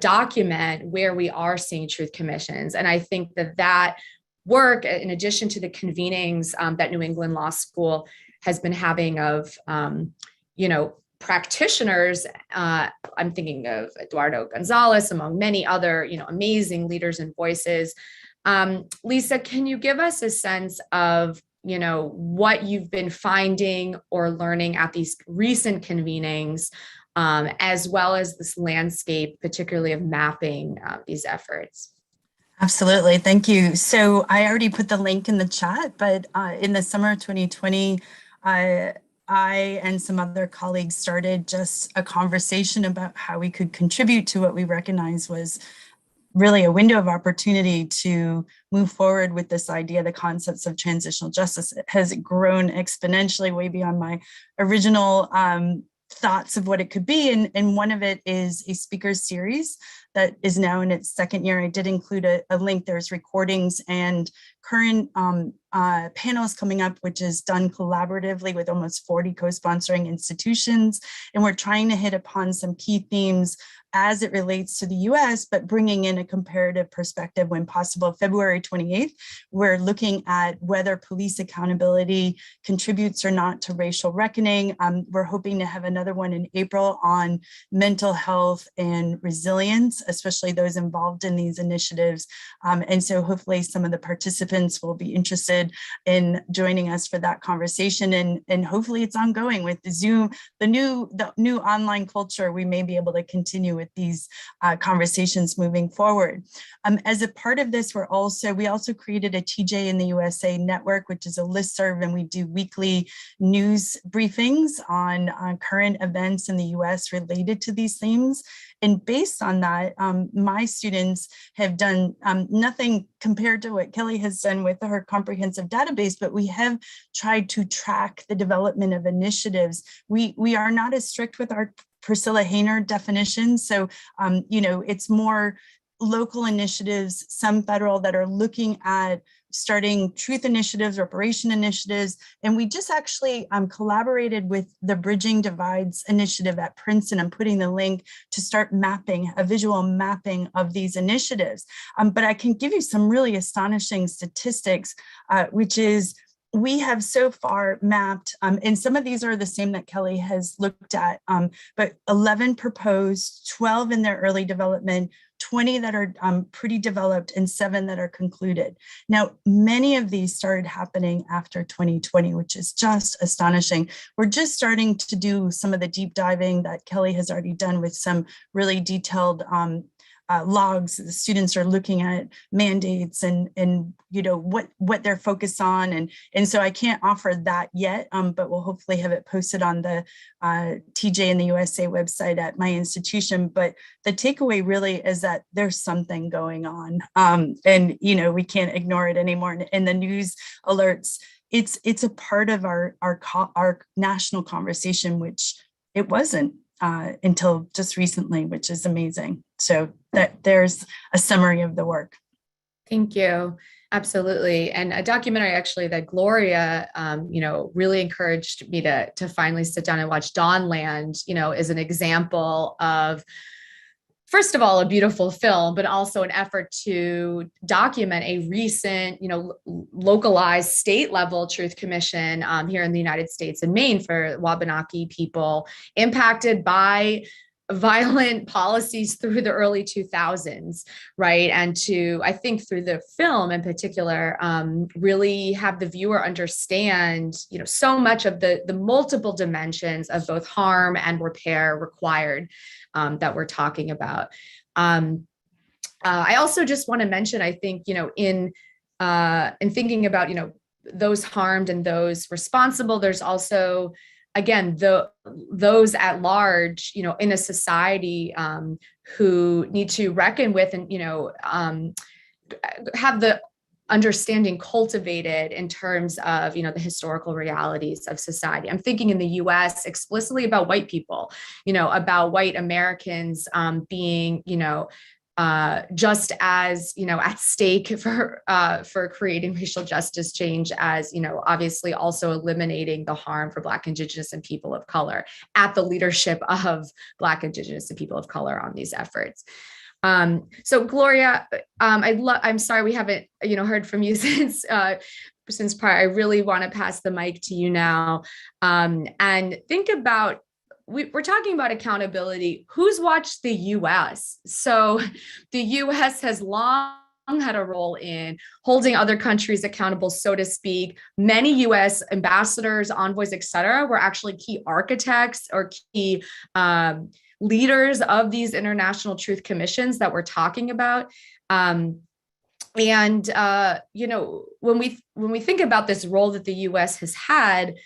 document where we are seeing truth commissions. And I think that work, in addition to the convenings that New England Law School has been having of, practitioners, I'm thinking of Eduardo Gonzalez, among many other, amazing leaders and voices. Lisa, can you give us a sense of, what you've been finding or learning at these recent convenings, as well as this landscape, particularly of mapping these efforts? Absolutely. Thank you. So I already put the link in the chat, but in the summer of 2020, I and some other colleagues started just a conversation about how we could contribute to what we recognize was really a window of opportunity to move forward with this idea, the concepts of transitional justice. It has grown exponentially way beyond my original thoughts of what it could be. And one of it is a speakers series that is now in its second year. I did include a link. There's recordings and current panels coming up, which is done collaboratively with almost 40 co-sponsoring institutions. And we're trying to hit upon some key themes as it relates to the US, but bringing in a comparative perspective when possible. February 28th, we're looking at whether police accountability contributes or not to racial reckoning. We're hoping to have another one in April on mental health and resilience especially those involved in these initiatives. And so hopefully some of the participants will be interested in joining us for that conversation. And hopefully it's ongoing with the Zoom, the new online culture. We may be able to continue with these conversations moving forward. As a part of this, we also created a TJ in the USA network, which is a listserv, and we do weekly news briefings on current events in the US related to these themes. And based on that, my students have done nothing compared to what Kelly has done with her comprehensive database, but we have tried to track the development of initiatives. We are not as strict with our Priscilla Hayner definitions. So, it's more local initiatives, some federal, that are looking at starting truth initiatives, reparation initiatives. And we just actually collaborated with the Bridging Divides initiative at Princeton. I'm putting the link to start mapping, a visual mapping of these initiatives. But I can give you some really astonishing statistics, which is we have so far mapped, and some of these are the same that Kelly has looked at, but 11 proposed, 12 in their early development, 20 that are pretty developed, and 7 that are concluded. Now, many of these started happening after 2020, which is just astonishing. We're just starting to do some of the deep diving that Kelly has already done with some really detailed logs. The students are looking at mandates and what they're focused on, and so I can't offer that yet, but we'll hopefully have it posted on the TJ in the USA website at my institution. But the takeaway really is that there's something going on, and we can't ignore it anymore. And the news alerts, it's a part of our national conversation, which it wasn't until just recently, which is amazing. So there's a summary of the work. Thank you. Absolutely. And a documentary actually that Gloria, really encouraged me to finally sit down and watch, Dawnland, is an example of, first of all, a beautiful film, but also an effort to document a recent, localized state level truth commission here in the United States in Maine for Wabanaki people impacted by violent policies through the early 2000s, right? And to, I think through the film in particular, really have the viewer understand, so much of the multiple dimensions of both harm and repair required that we're talking about. I also just want to mention, I think, in thinking about, those harmed and those responsible, there's also, again, those at large, in a society who need to reckon with and, have the understanding cultivated in terms of, the historical realities of society. I'm thinking in the US explicitly about white people, about white Americans being, just as, at stake for creating racial justice change as, obviously also eliminating the harm for Black, Indigenous, and people of color at the leadership of Black, Indigenous, and people of color on these efforts. So Gloria, I'm sorry we haven't, heard from you since prior. I really want to pass the mic to you now, and think about, we're talking about accountability. Who's watched the US? So the US has long had a role in holding other countries accountable, so to speak. Many US ambassadors, envoys, et cetera, were actually key architects or key leaders of these international truth commissions that we're talking about. When we think about this role that the US has had,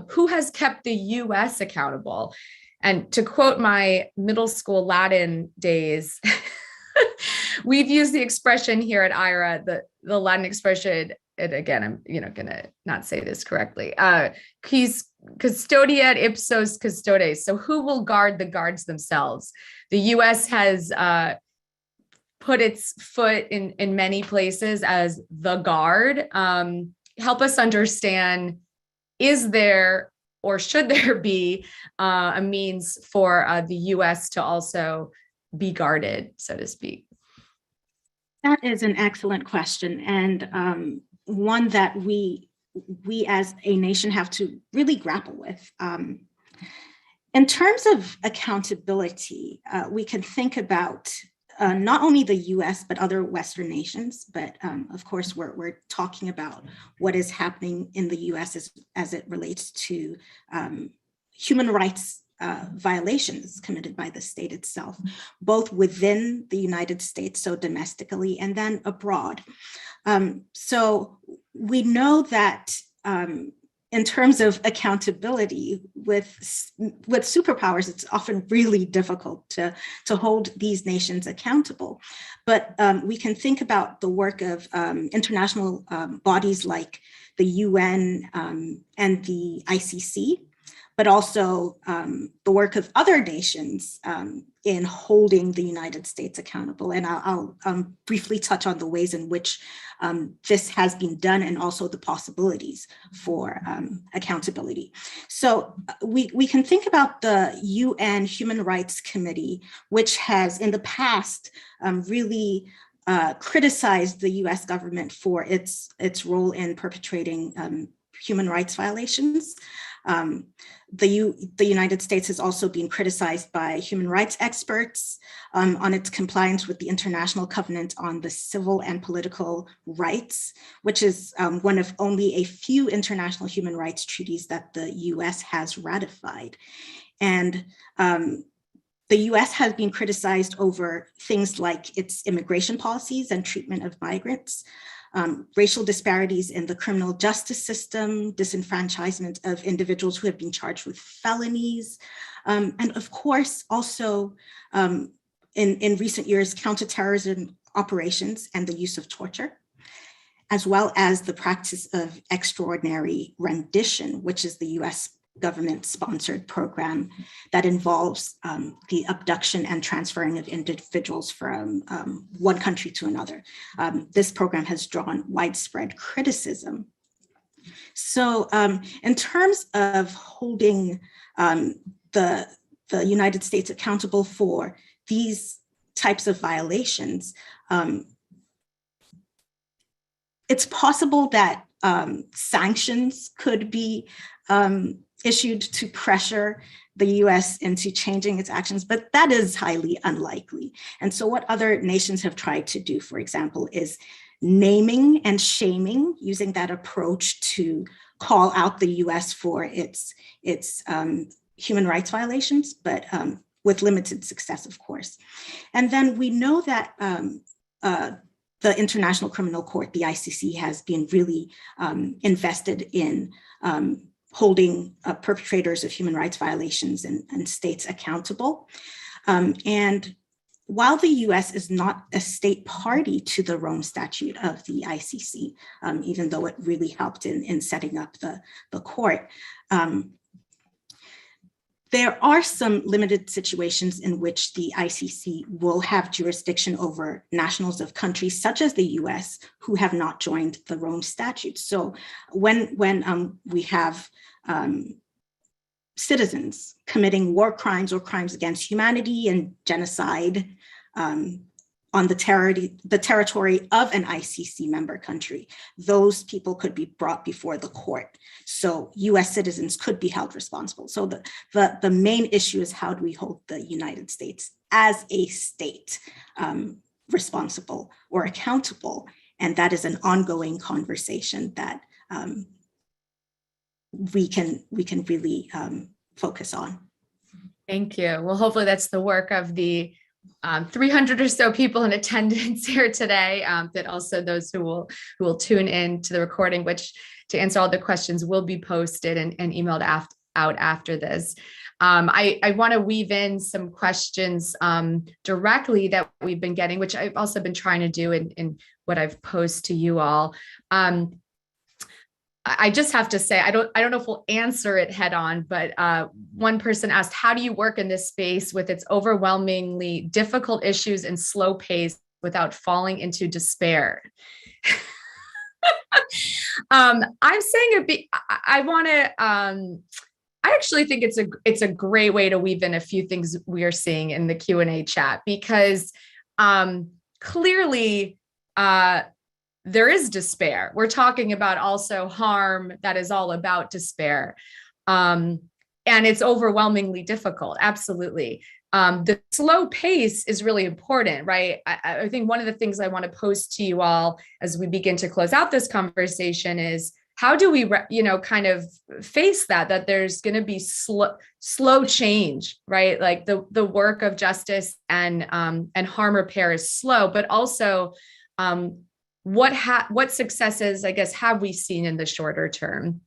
who has kept the US accountable? And to quote my middle school Latin days, we've used the expression here at IRA, the Latin expression, and again, I'm gonna not say this correctly, quis custodiet ipsos custodes. So who will guard the guards themselves? The US has put its foot in many places as the guard. Help us understand, is there or should there be a means for the US to also be guarded, so to speak? That is an excellent question, and one that we as a nation have to really grapple with. In terms of accountability, we can think about not only the US, but other Western nations. But of course, we're talking about what is happening in the US as it relates to human rights violations committed by the state itself, both within the United States, so domestically, and then abroad. So we know that in terms of accountability with superpowers, it's often really difficult to hold these nations accountable. But we can think about the work of international bodies like the UN and the ICC, but also the work of other nations in holding the United States accountable. And I'll briefly touch on the ways in which this has been done and also the possibilities for accountability. So we can think about the UN Human Rights Committee, which has in the past really criticized the US government for its role in perpetrating human rights violations. The United States has also been criticized by human rights experts on its compliance with the International Covenant on the Civil and Political Rights, which is one of only a few international human rights treaties that the US has ratified. And the US has been criticized over things like its immigration policies and treatment of migrants, racial disparities in the criminal justice system, disenfranchisement of individuals who have been charged with felonies, and of course, also in recent years, counterterrorism operations and the use of torture, as well as the practice of extraordinary rendition, which is the US government-sponsored program that involves the abduction and transferring of individuals from one country to another. This program has drawn widespread criticism. So in terms of holding the United States accountable for these types of violations, it's possible that sanctions could be issued to pressure the US into changing its actions, but that is highly unlikely. And so what other nations have tried to do, for example, is naming and shaming, using that approach to call out the US for its human rights violations, but with limited success, of course. And then we know that the International Criminal Court, the ICC, has been really invested in holding perpetrators of human rights violations and states accountable. And while the US is not a state party to the Rome Statute of the ICC, even though it really helped in setting up the court, there are some limited situations in which the ICC will have jurisdiction over nationals of countries such as the US who have not joined the Rome Statute. So when we have citizens committing war crimes or crimes against humanity and genocide on the territory of an ICC member country, those people could be brought before the court. So US citizens could be held responsible. So the main issue is, how do we hold the United States as a state responsible or accountable? And that is an ongoing conversation that we can really focus on. Thank you. Well, hopefully that's the work of the 300 or so people in attendance here today, but also those who will tune in to the recording, which, to answer all the questions, will be posted and emailed out after this. I want to weave in some questions directly that we've been getting, which I've also been trying to do in what I've posed to you all. I just have to say, I don't know if we'll answer it head on, but one person asked, how do you work in this space with its overwhelmingly difficult issues and slow pace without falling into despair? I'm saying I actually think it's a great way to weave in a few things we are seeing in the Q&A chat, because clearly, there is despair. We're talking about also harm that is all about despair. And it's overwhelmingly difficult, absolutely. The slow pace is really important, right? I think one of the things I want to pose to you all as we begin to close out this conversation is, how do we, kind of face that there's going to be slow change, right? Like the work of justice and harm repair is slow, but also what successes, I guess, have we seen in the shorter term?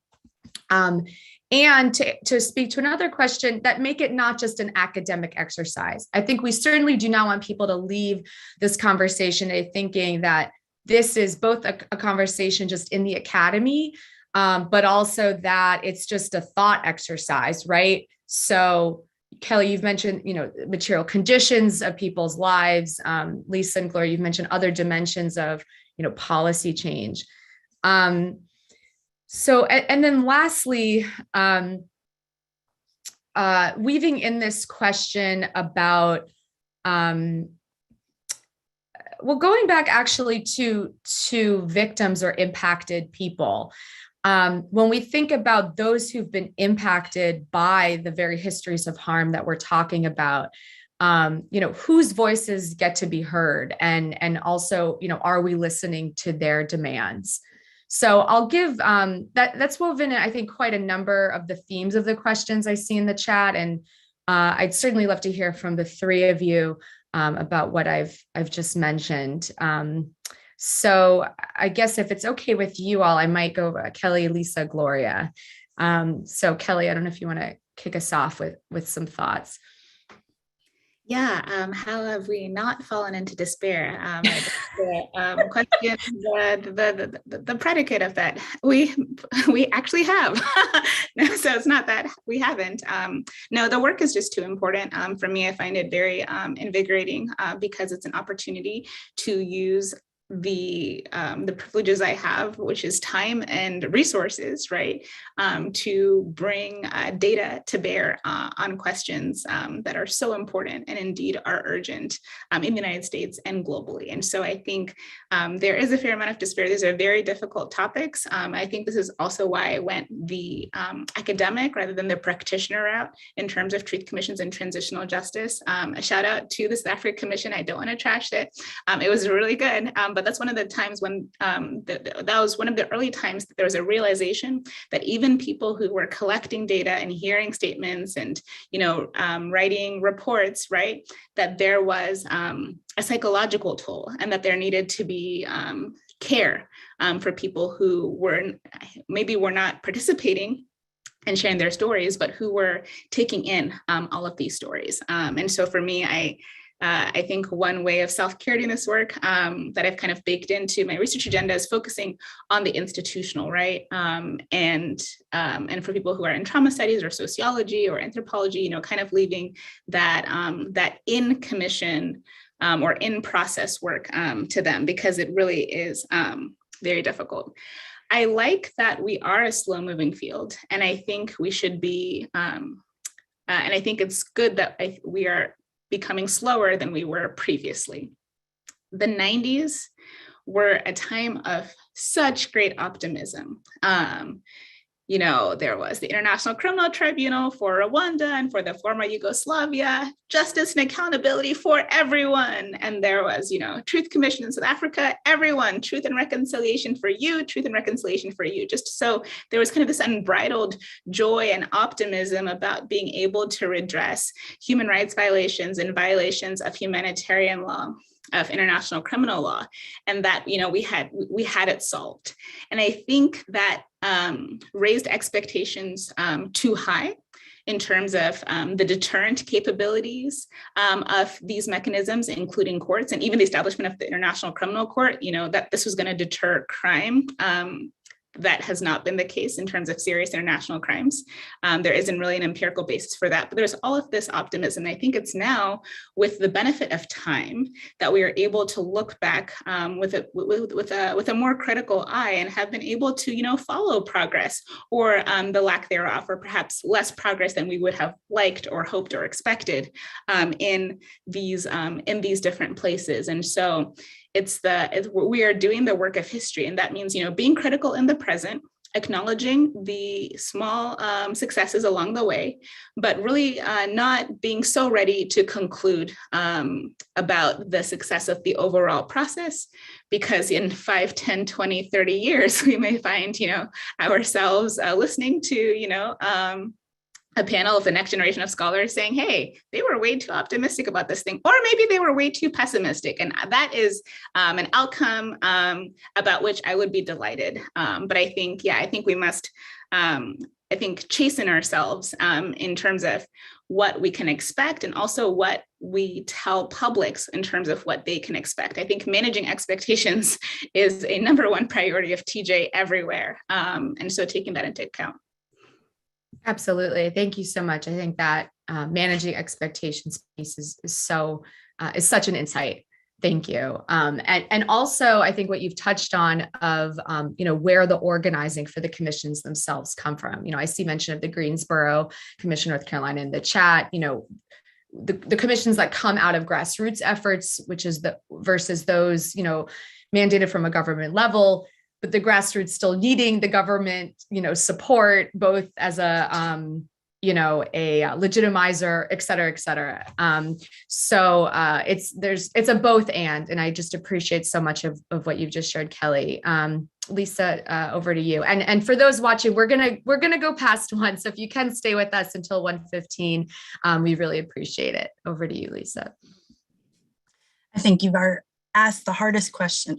And to speak to another question, that make it not just an academic exercise. I think we certainly do not want people to leave this conversation thinking that this is both a conversation just in the academy, but also that it's just a thought exercise, right? So Kelly, you've mentioned, material conditions of people's lives. Lisa and Gloria, you've mentioned other dimensions of, policy change. So, and then lastly, weaving in this question about, going back actually to victims or impacted people. When we think about those who've been impacted by the very histories of harm that we're talking about, whose voices get to be heard, and also, are we listening to their demands? So I'll give that's woven in, I think, quite a number of the themes of the questions I see in the chat, and I'd certainly love to hear from the three of you about what I've just mentioned. So I guess if it's okay with you all, I might go Kelly, Lisa, Gloria. So Kelly, I don't know if you want to kick us off with some thoughts. Yeah, how have we not fallen into despair? The question, the predicate of that, we actually have. No, so it's not that we haven't. No, the work is just too important. For me, I find it very invigorating because it's an opportunity to use the privileges I have, which is time and resources, right, to bring data to bear on questions that are so important and indeed are urgent in the United States and globally. And so I think there is a fair amount of despair. These are very difficult topics. I think this is also why I went the academic rather than the practitioner route in terms of truth commissions and transitional justice. A shout out to the South African Commission. I don't want to trash it. It was really good. But that's one of the times when that was one of the early times that there was a realization that even people who were collecting data and hearing statements and writing reports, right, that there was a psychological toll and that there needed to be care for people who were not participating and sharing their stories, but who were taking in all of these stories. And so for me, I think one way of self-curating this work that I've kind of baked into my research agenda is focusing on the institutional, right? And for people who are in trauma studies or sociology or anthropology, kind of leaving that that in commission or in process work to them, because it really is very difficult. I like that we are a slow-moving field, and I think we should be, and I think it's good that we are becoming slower than we were previously. The 90s were a time of such great optimism. There was the International Criminal Tribunal for Rwanda and for the former Yugoslavia, justice and accountability for everyone. And there was, Truth Commission in South Africa, everyone, truth and reconciliation for you, truth and reconciliation for you. Just so there was kind of this unbridled joy and optimism about being able to redress human rights violations and violations of humanitarian law, of international criminal law, and that we had it solved. And I think that raised expectations too high in terms of the deterrent capabilities of these mechanisms, including courts, and even the establishment of the International Criminal Court. That this was going to deter crime. That has not been the case in terms of serious international crimes. There isn't really an empirical basis for that, but there's all of this optimism. I think it's now, with the benefit of time, that we are able to look back with a more critical eye and have been able to, follow progress or the lack thereof, or perhaps less progress than we would have liked or hoped or expected in these different places. And so we are doing the work of history, and that means being critical in the present, acknowledging the small successes along the way, but really not being so ready to conclude about the success of the overall process, because in 5, 10, 20, 30 years, we may find, ourselves listening to, a panel of the next generation of scholars saying, hey, they were way too optimistic about this thing, or maybe they were way too pessimistic. And that is an outcome about which I would be delighted. But I think we must, chasten ourselves in terms of what we can expect, and also what we tell publics in terms of what they can expect. I think managing expectations is a #1 priority of TJ everywhere. And so taking that into account. Absolutely. Thank you so much. I think that managing expectations piece is such an insight. Thank you. And also, I think what you've touched on of, where the organizing for the commissions themselves come from. I see mention of the Greensboro Commission, North Carolina in the chat. The commissions that come out of grassroots efforts, which is versus those, mandated from a government level, but the grassroots still needing the government, support, both as a legitimizer, et cetera, et cetera. So it's a both and I just appreciate so much of what you've just shared, Kelly. Lisa, over to you. And for those watching, we're gonna go past 1. So if you can stay with us until 1:15, we really appreciate it. Over to you, Lisa. I think you've asked the hardest question.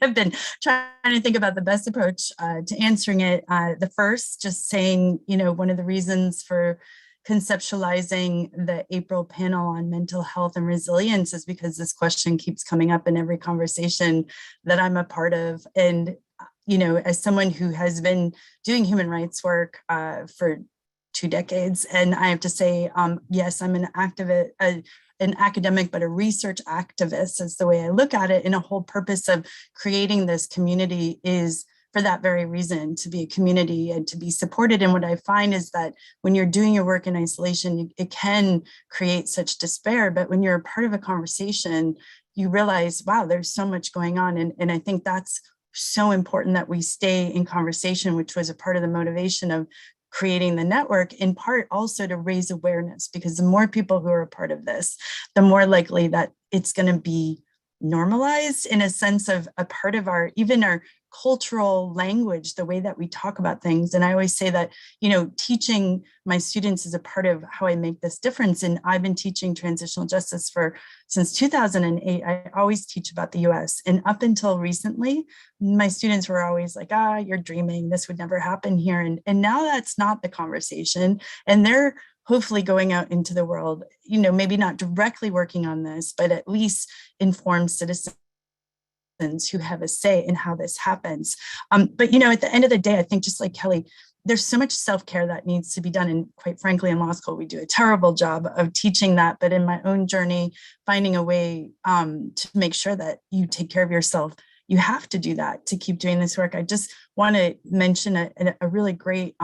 I've been trying to think about the best approach to answering it. The first, just saying, one of the reasons for conceptualizing the April panel on mental health and resilience is because this question keeps coming up in every conversation that I'm a part of. And, as someone who has been doing human rights work for 2 decades, and I have to say, yes, I'm an activist, an academic, but a research activist is the way I look at it. And a whole purpose of creating this community is for that very reason, to be a community and to be supported. And what I find is that when you're doing your work in isolation, it can create such despair. But when you're a part of a conversation, you realize, wow, there's so much going on. And I think that's so important that we stay in conversation, which was a part of the motivation of creating the network, in part also to raise awareness, because the more people who are a part of this, the more likely that it's going to be normalized in a sense of a part of even our cultural language, the way that we talk about things. And I always say that, teaching my students is a part of how I make this difference. And I've been teaching transitional justice since 2008. I always teach about the US. And up until recently, my students were always like, you're dreaming, this would never happen here. And now that's not the conversation. And they're hopefully going out into the world, maybe not directly working on this, but at least informed citizens who have a say in how this happens. But, at the end of the day, I think just like Kelly, there's so much self-care that needs to be done. And quite frankly, in law school, we do a terrible job of teaching that. But in my own journey, finding a way to make sure that you take care of yourself, you have to do that to keep doing this work. I just want to mention a really great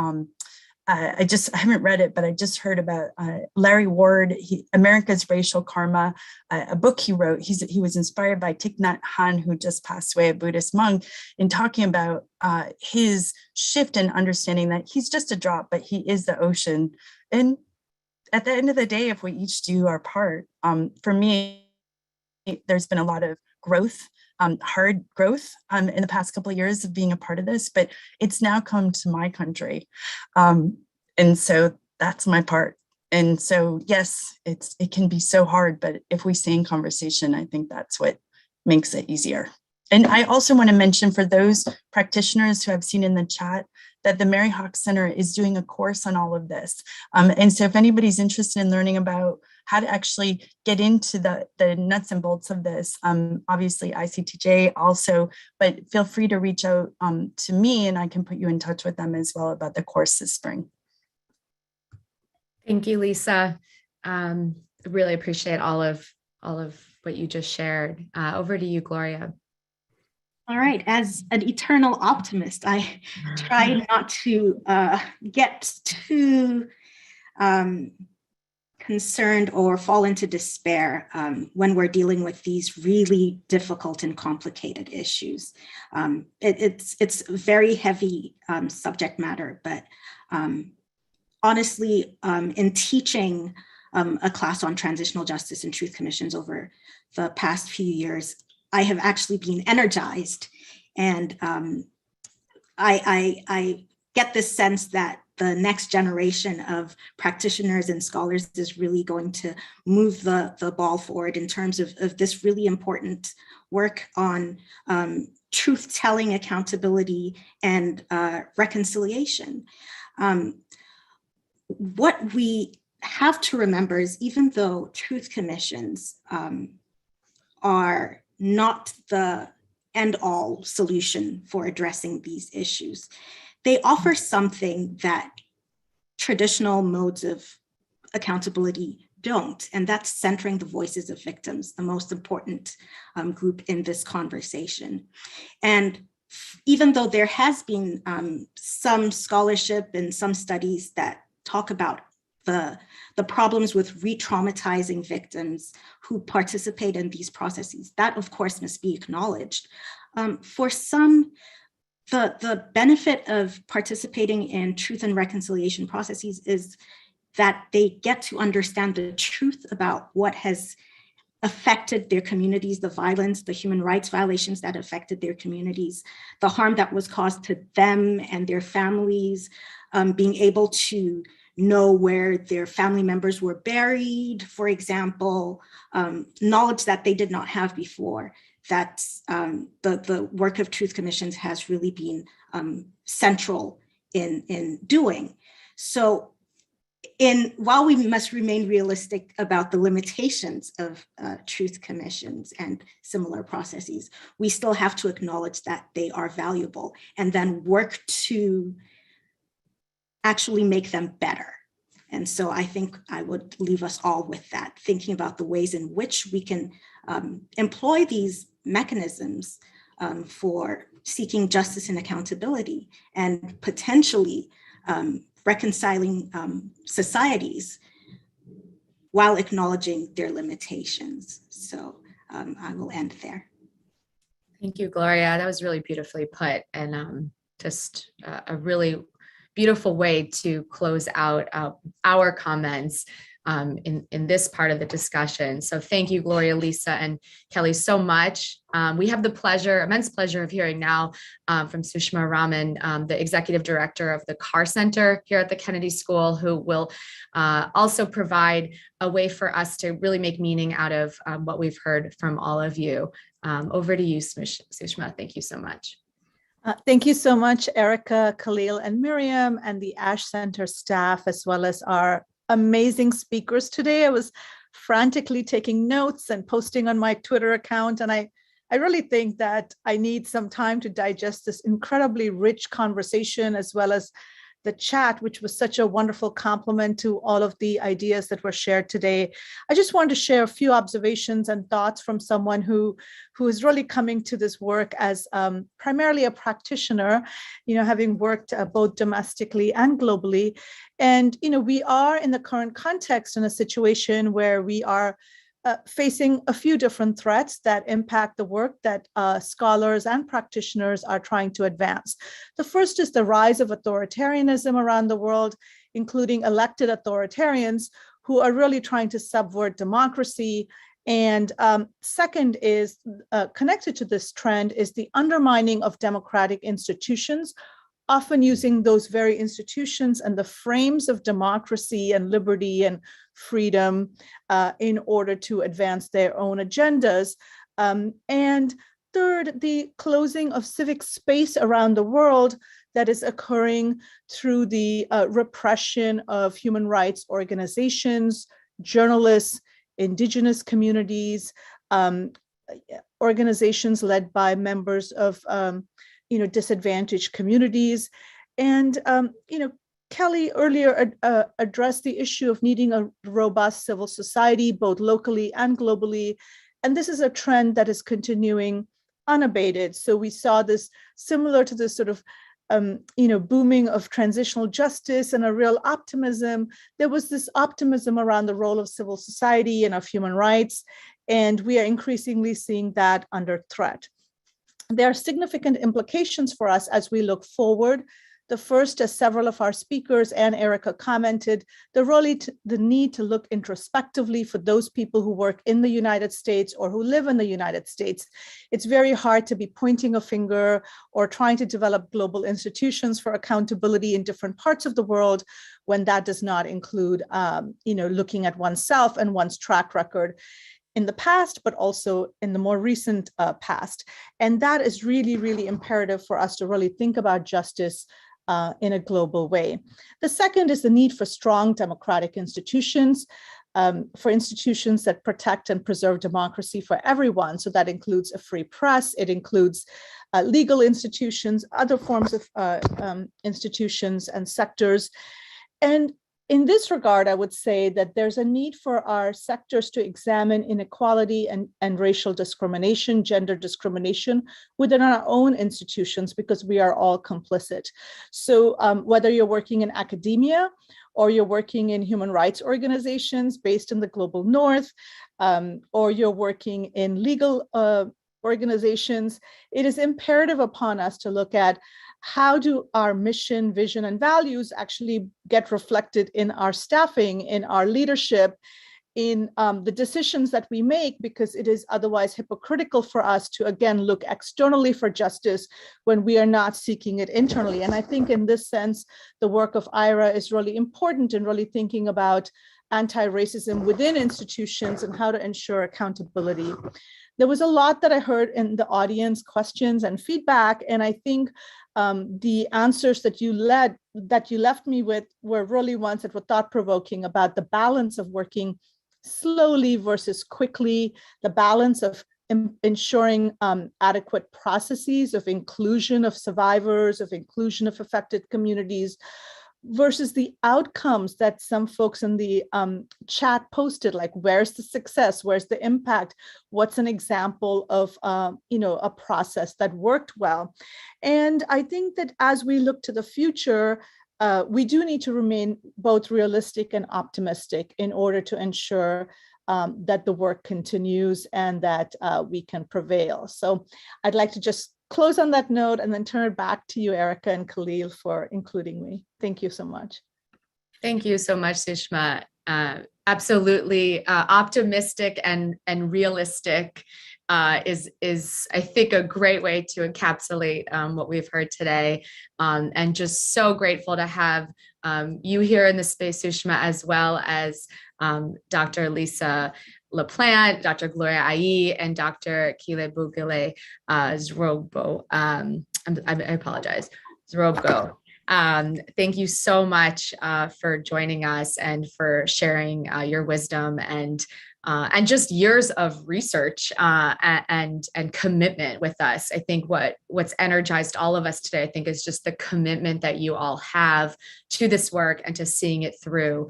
I haven't read it, but I just heard about Larry Ward, America's Racial Karma, a book he wrote. He was inspired by Thich Nhat Hanh, who just passed away, a Buddhist monk, in talking about his shift in understanding that he's just a drop, but he is the ocean. And at the end of the day, if we each do our part, for me, there's been a lot of growth, hard growth in the past couple of years of being a part of this, but it's now come to my country. And so that's my part. And so, yes, it can be so hard, but if we stay in conversation, I think that's what makes it easier. And I also want to mention for those practitioners who I've seen in the chat that the Mary Hawk Center is doing a course on all of this. And so if anybody's interested in learning about how to actually get into the nuts and bolts of this, obviously ICTJ also, but feel free to reach out to me and I can put you in touch with them as well about the course this spring. Thank you, Lisa. Really appreciate all of what you just shared. Over to you, Gloria. All right, as an eternal optimist, I try not to get too concerned or fall into despair when we're dealing with these really difficult and complicated issues. It's very heavy subject matter, but honestly, in teaching a class on transitional justice and truth commissions over the past few years, I have actually been energized, and I get this sense that the next generation of practitioners and scholars is really going to move the ball forward in terms of this really important work on truth-telling, accountability, and reconciliation. What we have to remember is, even though truth commissions are not the end-all solution for addressing these issues, they offer something that traditional modes of accountability don't, and that's centering the voices of victims, the most important group in this conversation. And even though there has been some scholarship and some studies that talk about the problems with re-traumatizing victims who participate in these processes, that of course must be acknowledged. For some, the benefit of participating in truth and reconciliation processes is that they get to understand the truth about what has affected their communities, the violence, the human rights violations that affected their communities, the harm that was caused to them and their families, being able to know where their family members were buried, for example, knowledge that they did not have before. That the work of truth commissions has really been central in doing. So while we must remain realistic about the limitations of truth commissions and similar processes, we still have to acknowledge that they are valuable and then work to actually make them better. And so I think I would leave us all with that, thinking about the ways in which we can employ these mechanisms for seeking justice and accountability, and potentially reconciling societies while acknowledging their limitations. So I will end there. Thank you, Gloria. That was really beautifully put, and just a really beautiful way to close out our comments in this part of the discussion. So thank you, Gloria, Lisa, and Kelly, so much. We have the immense pleasure of hearing now from Sushma Raman, the executive director of the Carr Center here at the Kennedy School, who will also provide a way for us to really make meaning out of what we've heard from all of you. Over to you, Sushma. Thank you so much. Thank you so much, Erica, Khalil, and Miriam, and the Ash Center staff, as well as our amazing speakers today. I was frantically taking notes and posting on my Twitter account, and I really think that I need some time to digest this incredibly rich conversation, as well as the chat, which was such a wonderful compliment to all of the ideas that were shared today. I just wanted to share a few observations and thoughts from someone who is really coming to this work as primarily a practitioner, having worked both domestically and globally. And, we are in the current context in a situation where we are facing a few different threats that impact the work that scholars and practitioners are trying to advance. The first is the rise of authoritarianism around the world, including elected authoritarians who are really trying to subvert democracy. And second is connected to this trend is the undermining of democratic institutions, often using those very institutions and the frames of democracy and liberty and freedom in order to advance their own agendas. And third, the closing of civic space around the world that is occurring through the repression of human rights organizations, journalists, indigenous communities, organizations led by members of disadvantaged communities. And, Kelly earlier addressed the issue of needing a robust civil society, both locally and globally. And this is a trend that is continuing unabated. So we saw this similar to this sort of booming of transitional justice and a real optimism. There was this optimism around the role of civil society and of human rights, and we are increasingly seeing that under threat. There are significant implications for us as we look forward. The first, as several of our speakers and Erica commented, the need to look introspectively for those people who work in the United States or who live in the United States. It's very hard to be pointing a finger or trying to develop global institutions for accountability in different parts of the world when that does not include, looking at oneself and one's track record in the past, but also in the more recent past. And that is really, really imperative for us to really think about justice in a global way. The second is the need for strong democratic institutions, for institutions that protect and preserve democracy for everyone. So that includes a free press, it includes legal institutions, other forms of institutions and sectors. And in this regard, I would say that there's a need for our sectors to examine inequality and racial discrimination, gender discrimination within our own institutions, because we are all complicit. So whether you're working in academia or you're working in human rights organizations based in the global north, or you're working in legal organizations, it is imperative upon us to look at how do our mission, vision, and values actually get reflected in our staffing, in our leadership, in the decisions that we make, because it is otherwise hypocritical for us to, again, look externally for justice when we are not seeking it internally. And I think in this sense, the work of IRA is really important in really thinking about anti-racism within institutions and how to ensure accountability. There was a lot that I heard in the audience, questions and feedback, and I think the answers that you left me with were really ones that were thought-provoking about the balance of working slowly versus quickly, the balance of ensuring adequate processes of inclusion of survivors, of inclusion of affected communities, versus the outcomes that some folks in the chat posted, like where's the success, where's the impact, what's an example of a process that worked well. And I think that as we look to the future, we do need to remain both realistic and optimistic in order to ensure that the work continues and that we can prevail. So I'd like to just close on that note and then turn it back to you, Erica and Khalil, for including me. Thank you so much. Thank you so much, Sushma. Absolutely optimistic and realistic is I think a great way to encapsulate what we've heard today, and just so grateful to have you here in the space, Sushma, as well as Dr. Lisa Laplante, Dr. Gloria Ayee, and Dr. Kelebogile Zvobgo. I apologize, Zvobgo. Thank you so much for joining us and for sharing your wisdom and just years of research and commitment with us. I think what's energized all of us today, I think, is just the commitment that you all have to this work and to seeing it through.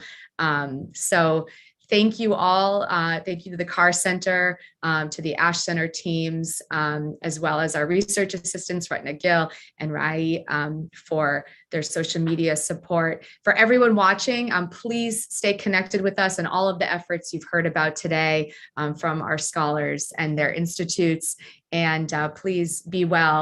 So thank you all. Thank you to the Carr Center, to the Ash Center teams, as well as our research assistants, Ratna Gill and Rai, for their social media support. For everyone watching, please stay connected with us and all of the efforts you've heard about today from our scholars and their institutes. And please be well.